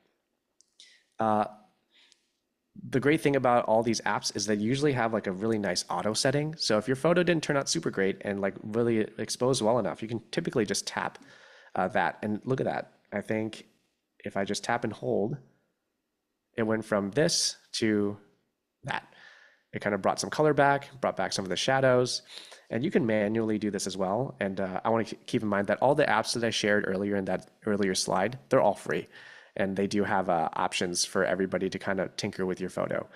the great thing about all these apps is they usually have like a really nice auto setting. So if your photo didn't turn out super great and like really exposed well enough, you can typically just tap that. And look at that. I think if I just tap and hold, it went from this to that. It kind of brought some color back, brought back some of the shadows, and you can manually do this as well. And I want to keep in mind that all the apps that I shared earlier in that earlier slide, they're all free. And they do have options for everybody to kind of tinker with your photo.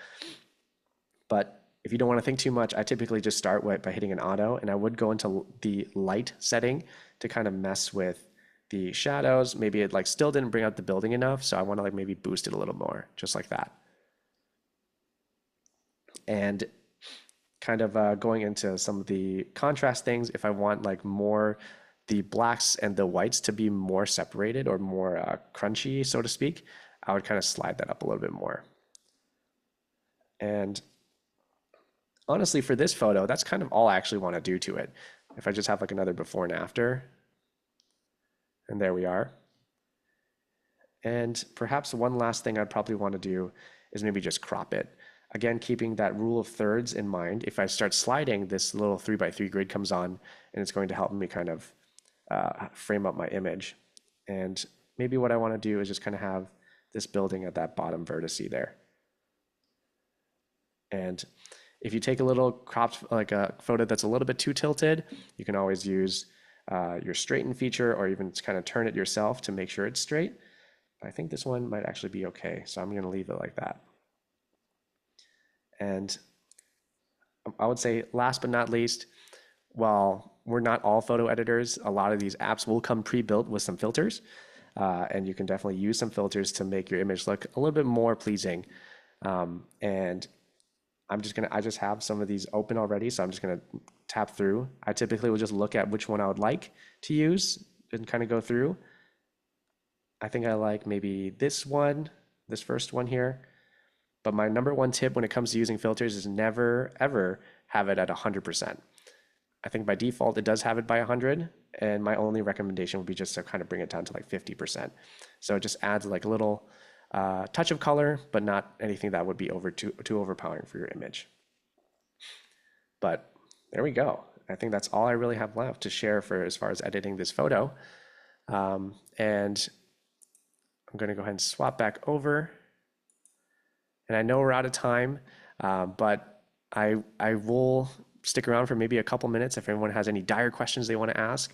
But if you don't want to think too much, I typically just start by hitting an auto, and I would go into the light setting to kind of mess with the shadows. Maybe it like still didn't bring out the building enough, so I want to like maybe boost it a little more, just like that. And kind of going into some of the contrast things, if I want like more the blacks and the whites to be more separated or more crunchy, so to speak, I would kind of slide that up a little bit more. And honestly, for this photo, that's kind of all I actually want to do to it. If I just have like another before and after, and there we are. And perhaps one last thing I'd probably want to do is maybe just crop it. Again, keeping that rule of thirds in mind. If I start sliding, this little 3x3 grid comes on, and it's going to help me kind of frame up my image. And maybe what I want to do is just kind of have this building at that bottom vertice there. And if you take a little cropped, like a photo that's a little bit too tilted, you can always use your straighten feature, or even kind of turn it yourself to make sure it's straight. I think this one might actually be okay, so I'm going to leave it like that. And I would say last but not least, while we're not all photo editors, a lot of these apps will come pre-built with some filters, and you can definitely use some filters to make your image look a little bit more pleasing. And I just have some of these open already, so I'm just gonna tap through. I typically will just look at which one I would like to use and kind of go through. I think I like maybe this one, this first one here. But my number one tip when it comes to using filters is never, ever have it at 100%. I think by default, it does have it by 100. And my only recommendation would be just to kind of bring it down to like 50%. So it just adds like a little touch of color, but not anything that would be too overpowering for your image. But there we go. I think that's all I really have left to share for as far as editing this photo. And I'm going to go ahead and swap back over. And I know we're out of time, but I will stick around for maybe a couple minutes if anyone has any dire questions they want to ask.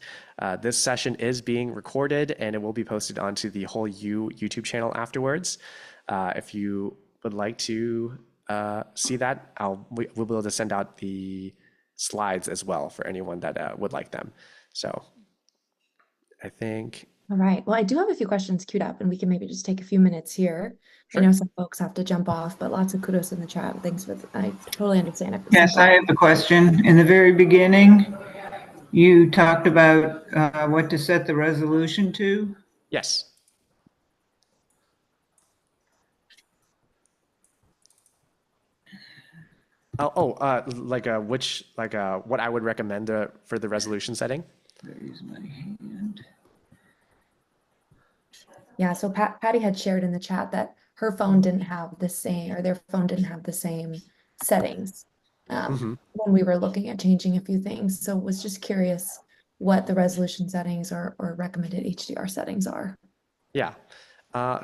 This session is being recorded, and it will be posted onto the Whole U YouTube channel afterwards. If you would like to see that, we'll be able to send out the slides as well for anyone that would like them. So I think... All right. Well, I do have a few questions queued up, and we can maybe just take a few minutes here. Sure. I know some folks have to jump off, but lots of kudos in the chat. Thanks for, I totally understand it. Yes, I have a question. In the very beginning, you talked about what to set the resolution to. Yes. What I would recommend for the resolution setting? Raise my hand. Yeah, so Patty had shared in the chat that her phone didn't have the same, or their phone didn't have the same settings when we were looking at changing a few things. So was just curious what the resolution settings or recommended HDR settings are. Yeah.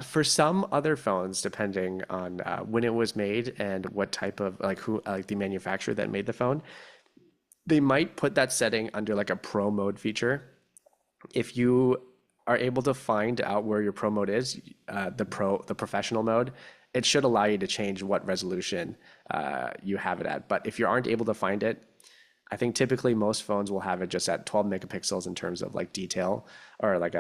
For some other phones, depending on when it was made and what type of the manufacturer that made the phone, they might put that setting under like a pro mode feature. if you are able to find out where your pro mode is, the professional mode, it should allow you to change what resolution you have it at. But if you aren't able to find it, I think typically most phones will have it just at 12 megapixels in terms of like detail, or like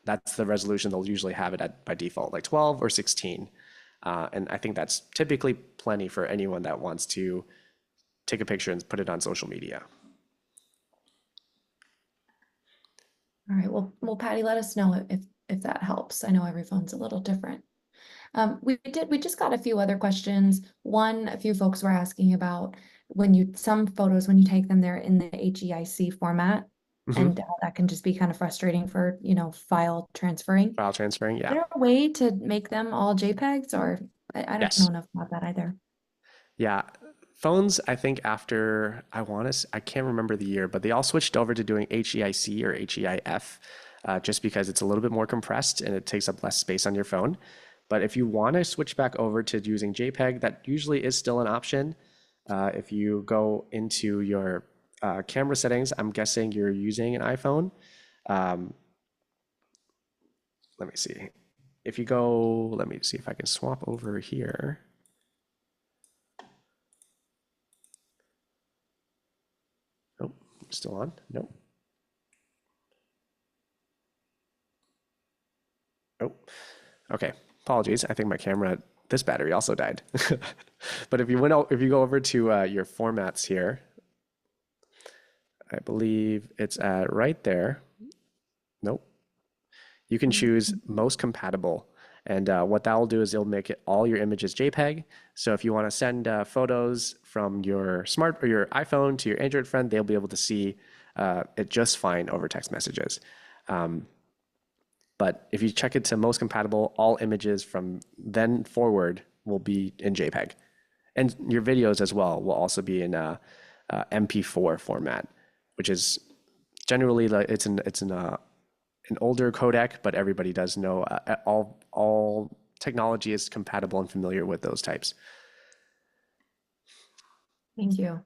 that's the resolution they'll usually have it at by default, like 12 or 16. And I think that's typically plenty for anyone that wants to take a picture and put it on social media. All right, well, Patty, let us know if that helps. I know every phone's a little different. We just got a few other questions. One, a few folks were asking about some photos, when you take them, they're in the HEIC format, and how that can just be kind of frustrating for, file transferring. File transferring, Is yeah. there a way to make them all JPEGs, or I don't Yes. know enough about that either. Yeah. Phones, I think after, I can't remember the year, but they all switched over to doing HEIC or HEIF, just because it's a little bit more compressed and it takes up less space on your phone. But if you want to switch back over to using JPEG, that usually is still an option. If you go into your camera settings, I'm guessing you're using an iPhone. Let me see. If you go, let me see if I can swap over here. Oh, still on? Nope. Oh, okay. Apologies. I think my camera, this battery also died. But if you go over to your formats here, I believe it's right there. Nope. You can choose most compatible. And what that will do is it'll make it all your images JPEG. So if you want to send photos from your your iPhone to your Android friend, they'll be able to see it just fine over text messages. But if you check it to most compatible, all images from then forward will be in JPEG. And your videos as well will also be in MP4 format, which is generally it's an older codec, but everybody does know all technology is compatible and familiar with those types. Thank you.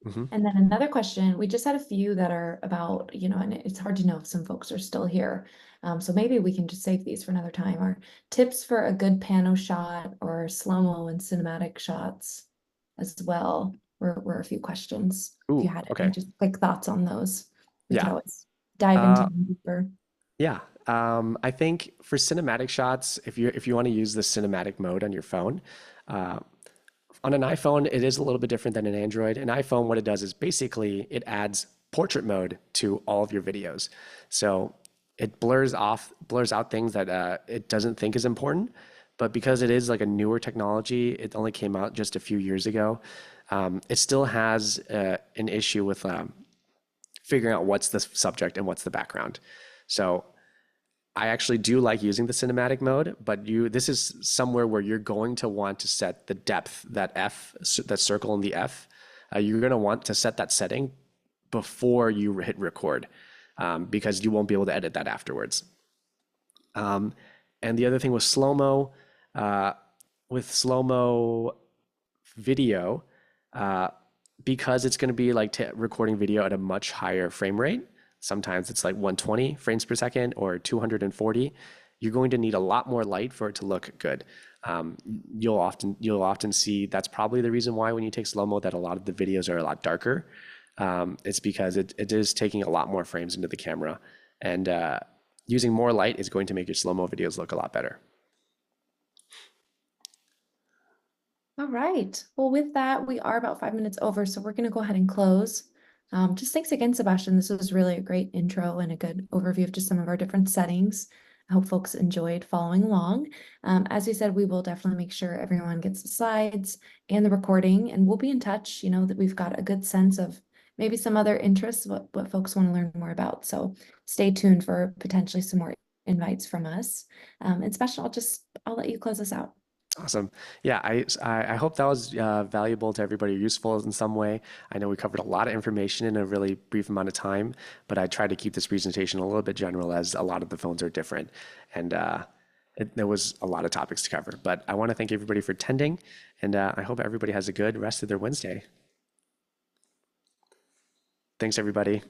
Mm-hmm. And then another question, we just had a few that are about, and it's hard to know if some folks are still here. So maybe we can just save these for another time. Or tips for a good pano shot or slow-mo and cinematic shots as well were a few questions. Ooh, if you had okay. any just quick thoughts on those, we could Yeah. always dive into them deeper. Yeah. I think for cinematic shots, if you want to use the cinematic mode on your phone, on an iPhone, it is a little bit different than an Android. An iPhone, what it does is basically it adds portrait mode to all of your videos. So it blurs out things that it doesn't think is important. But because it is like a newer technology, it only came out just a few years ago. It still has an issue with figuring out what's the subject and what's the background. So I actually do like using the cinematic mode, but this is somewhere where you're going to want to set the depth, that circle in the F. You're going to want to set that setting before you hit record, because you won't be able to edit that afterwards. And the other thing with slow-mo, video, because it's going to be like recording video at a much higher frame rate. Sometimes it's like 120 frames per second or 240. You're going to need a lot more light for it to look good. You'll often see that's probably the reason why when you take slow-mo that a lot of the videos are a lot darker. It's because it is taking a lot more frames into the camera, and using more light is going to make your slow-mo videos look a lot better. All right. Well, with that, we are about 5 minutes over, so we're going to go ahead and close. Just thanks again, Sebastian. This was really a great intro and a good overview of just some of our different settings. I hope folks enjoyed following along. As we said, we will definitely make sure everyone gets the slides and the recording, and we'll be in touch, that we've got a good sense of maybe some other interests, what folks want to learn more about. So stay tuned for potentially some more invites from us. And Sebastian, I'll let you close us out. Awesome. Yeah, I hope that was valuable to everybody, useful in some way. I know we covered a lot of information in a really brief amount of time, but I tried to keep this presentation a little bit general as a lot of the phones are different. And there was a lot of topics to cover. But I want to thank everybody for attending, and I hope everybody has a good rest of their Wednesday. Thanks, everybody.